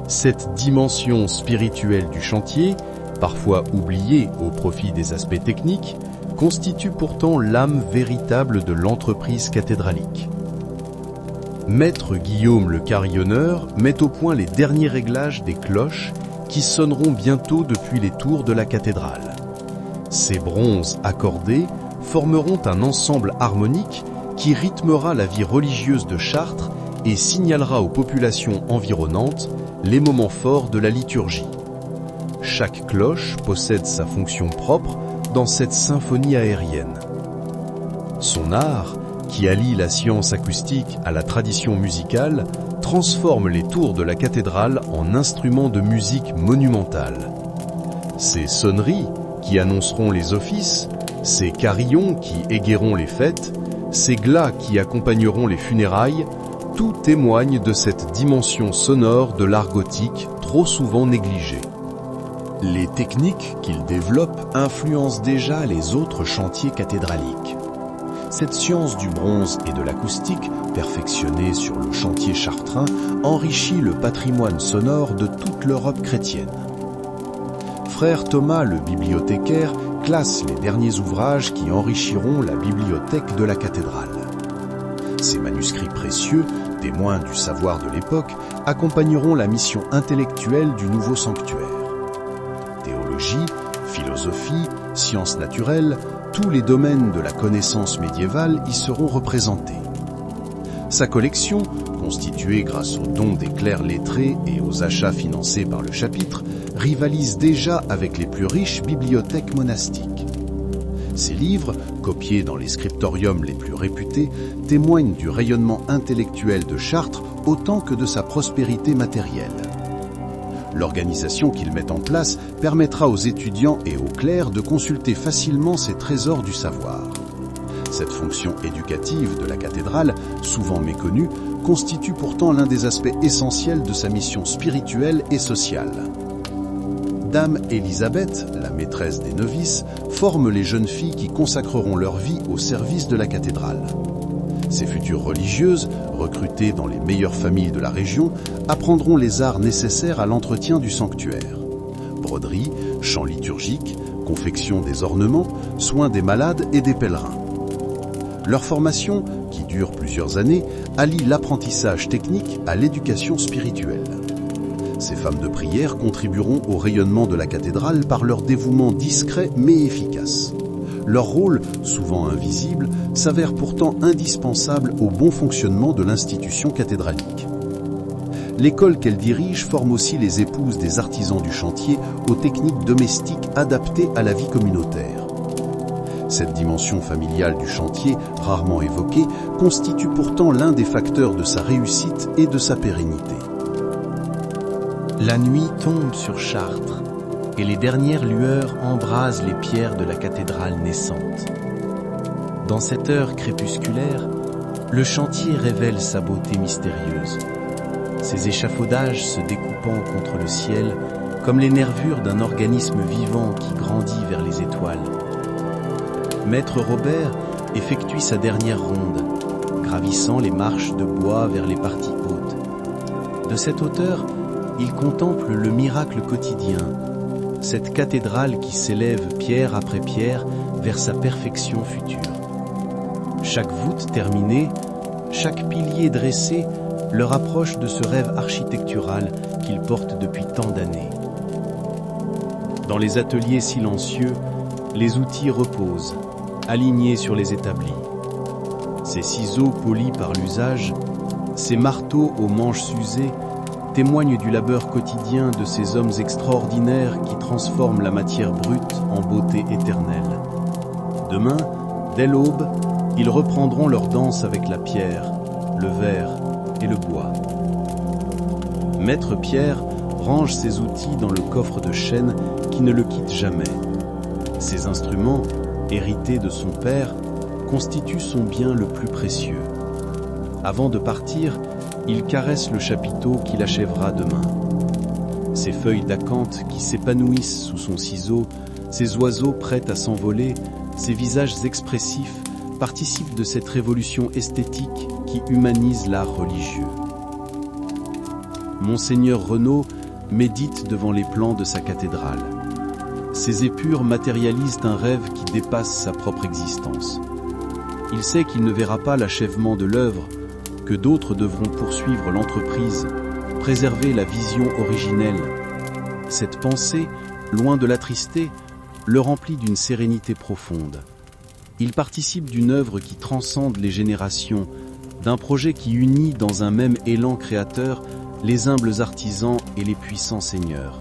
Cette dimension spirituelle du chantier, parfois oubliée au profit des aspects techniques, constitue pourtant l'âme véritable de l'entreprise cathédralique. Maître Guillaume le carillonneur met au point les derniers réglages des cloches qui sonneront bientôt depuis les tours de la cathédrale. Ces bronzes accordés formeront un ensemble harmonique qui rythmera la vie religieuse de Chartres et signalera aux populations environnantes les moments forts de la liturgie. Chaque cloche possède sa fonction propre dans cette symphonie aérienne. Son art, qui allie la science acoustique à la tradition musicale, transforme les tours de la cathédrale en instruments de musique monumentale. Ces sonneries, qui annonceront les offices, ces carillons qui égayeront les fêtes, ces glas qui accompagneront les funérailles, tout témoigne de cette dimension sonore de l'art gothique trop souvent négligée. Les techniques qu'il développe influencent déjà les autres chantiers cathédraliques. Cette science du bronze et de l'acoustique, perfectionnée sur le chantier chartrain, enrichit le patrimoine sonore de toute l'Europe chrétienne. Frère Thomas le bibliothécaire classe les derniers ouvrages qui enrichiront la bibliothèque de la cathédrale. Ces manuscrits précieux, témoins du savoir de l'époque, accompagneront la mission intellectuelle du nouveau sanctuaire. Théologie, philosophie, sciences naturelles, tous les domaines de la connaissance médiévale y seront représentés. Sa collection, constituée grâce aux dons des clercs lettrés et aux achats financés par le chapitre, rivalise déjà avec les plus riches bibliothèques monastiques. Ces livres, copiés dans les scriptoriums les plus réputés, témoignent du rayonnement intellectuel de Chartres autant que de sa prospérité matérielle. L'organisation qu'il met en place permettra aux étudiants et aux clercs de consulter facilement ces trésors du savoir. Cette fonction éducative de la cathédrale, souvent méconnue, constitue pourtant l'un des aspects essentiels de sa mission spirituelle et sociale. Dame Élisabeth, la maîtresse des novices, forme les jeunes filles qui consacreront leur vie au service de la cathédrale. Ces futures religieuses, recrutées dans les meilleures familles de la région, apprendront les arts nécessaires à l'entretien du sanctuaire. Broderie, chant liturgique, confection des ornements, soins des malades et des pèlerins. Leur formation, qui dure plusieurs années, allie l'apprentissage technique à l'éducation spirituelle. Ces femmes de prière contribueront au rayonnement de la cathédrale par leur dévouement discret mais efficace. Leur rôle, souvent invisible, s'avère pourtant indispensable au bon fonctionnement de l'institution cathédralique. L'école qu'elle dirige forme aussi les épouses des artisans du chantier aux techniques domestiques adaptées à la vie communautaire. Cette dimension familiale du chantier, rarement évoquée, constitue pourtant l'un des facteurs de sa réussite et de sa pérennité. La nuit tombe sur Chartres et les dernières lueurs embrasent les pierres de la cathédrale naissante. Dans cette heure crépusculaire, le chantier révèle sa beauté mystérieuse. Ses échafaudages se découpant contre le ciel comme les nervures d'un organisme vivant qui grandit vers les étoiles. Maître Robert effectue sa dernière ronde, gravissant les marches de bois vers les parties hautes. De cette hauteur, il contemple le miracle quotidien, cette cathédrale qui s'élève pierre après pierre vers sa perfection future. Chaque voûte terminée, chaque pilier dressé, leur approche de ce rêve architectural qu'ils portent depuis tant d'années. Dans les ateliers silencieux, les outils reposent, alignés sur les établis. Ces ciseaux polis par l'usage, ces marteaux aux manches usées, témoignent du labeur quotidien de ces hommes extraordinaires qui transforment la matière brute en beauté éternelle. Demain, dès l'aube, ils reprendront leur danse avec la pierre, le verre et le bois. Maître Pierre range ses outils dans le coffre de chêne qui ne le quitte jamais. Ces instruments, hérités de son père, constituent son bien le plus précieux. Avant de partir, il caresse le chapiteau qu'il achèvera demain. Ces feuilles d'acanthe qui s'épanouissent sous son ciseau, ces oiseaux prêts à s'envoler, ces visages expressifs participent de cette révolution esthétique qui humanise l'art religieux. Monseigneur Renaud médite devant les plans de sa cathédrale. Ces épures matérialisent un rêve qui dépasse sa propre existence. Il sait qu'il ne verra pas l'achèvement de l'œuvre, que d'autres devront poursuivre l'entreprise, préserver la vision originelle. Cette pensée, loin de l'attrister, le remplit d'une sérénité profonde. Il participe d'une œuvre qui transcende les générations, d'un projet qui unit dans un même élan créateur les humbles artisans et les puissants seigneurs.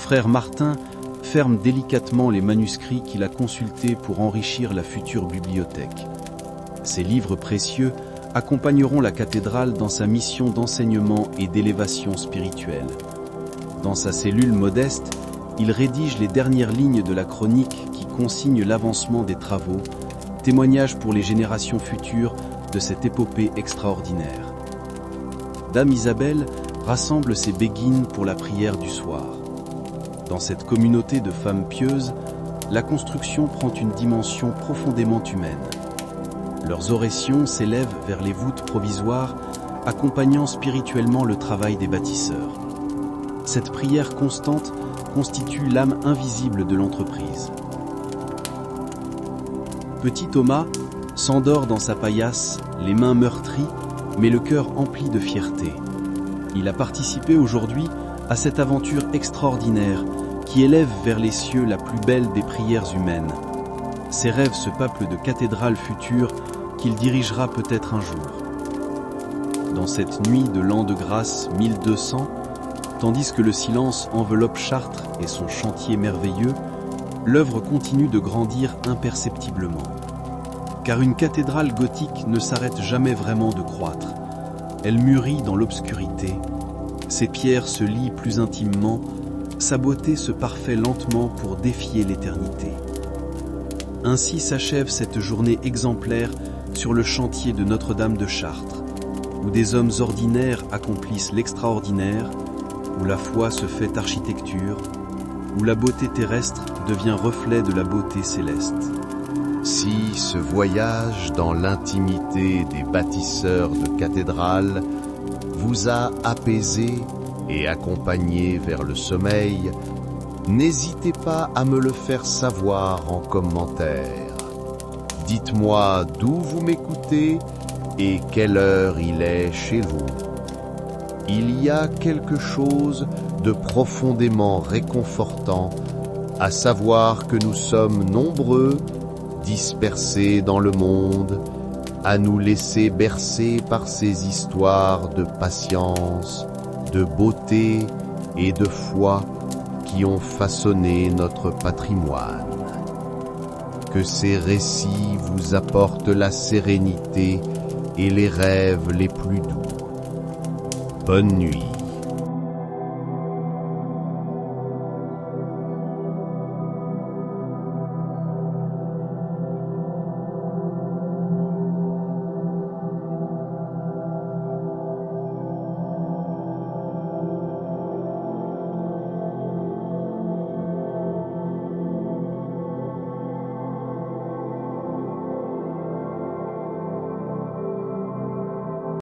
Frère Martin ferme délicatement les manuscrits qu'il a consultés pour enrichir la future bibliothèque. Ces livres précieux accompagneront la cathédrale dans sa mission d'enseignement et d'élévation spirituelle. Dans sa cellule modeste, il rédige les dernières lignes de la chronique qui consigne l'avancement des travaux, témoignage pour les générations futures de cette épopée extraordinaire. Dame Isabelle rassemble ses béguines pour la prière du soir. Dans cette communauté de femmes pieuses, la construction prend une dimension profondément humaine. Leurs orations s'élèvent vers les voûtes provisoires, accompagnant spirituellement le travail des bâtisseurs. Cette prière constante constitue l'âme invisible de l'entreprise. Petit Thomas s'endort dans sa paillasse, les mains meurtries, mais le cœur empli de fierté. Il a participé aujourd'hui à cette aventure extraordinaire qui élève vers les cieux la plus belle des prières humaines. Ses rêves se peuplent de cathédrales futures qu'il dirigera peut-être un jour. Dans cette nuit de l'an de grâce 1200, tandis que le silence enveloppe Chartres et son chantier merveilleux, l'œuvre continue de grandir imperceptiblement. Car une cathédrale gothique ne s'arrête jamais vraiment de croître. Elle mûrit dans l'obscurité, ses pierres se lient plus intimement, sa beauté se parfait lentement pour défier l'éternité. Ainsi s'achève cette journée exemplaire sur le chantier de Notre-Dame de Chartres, où des hommes ordinaires accomplissent l'extraordinaire, où la foi se fait architecture, où la beauté terrestre devient reflet de la beauté céleste. Si ce voyage dans l'intimité des bâtisseurs de cathédrales vous a apaisé et accompagné vers le sommeil, n'hésitez pas à me le faire savoir en commentaire. Dites-moi d'où vous m'écoutez et quelle heure il est chez vous. Il y a quelque chose de profondément réconfortant à savoir que nous sommes nombreux, dispersés dans le monde, à nous laisser bercer par ces histoires de patience, de beauté et de foi qui ont façonné notre patrimoine. Que ces récits vous apportent la sérénité et les rêves les plus doux. Bonne nuit.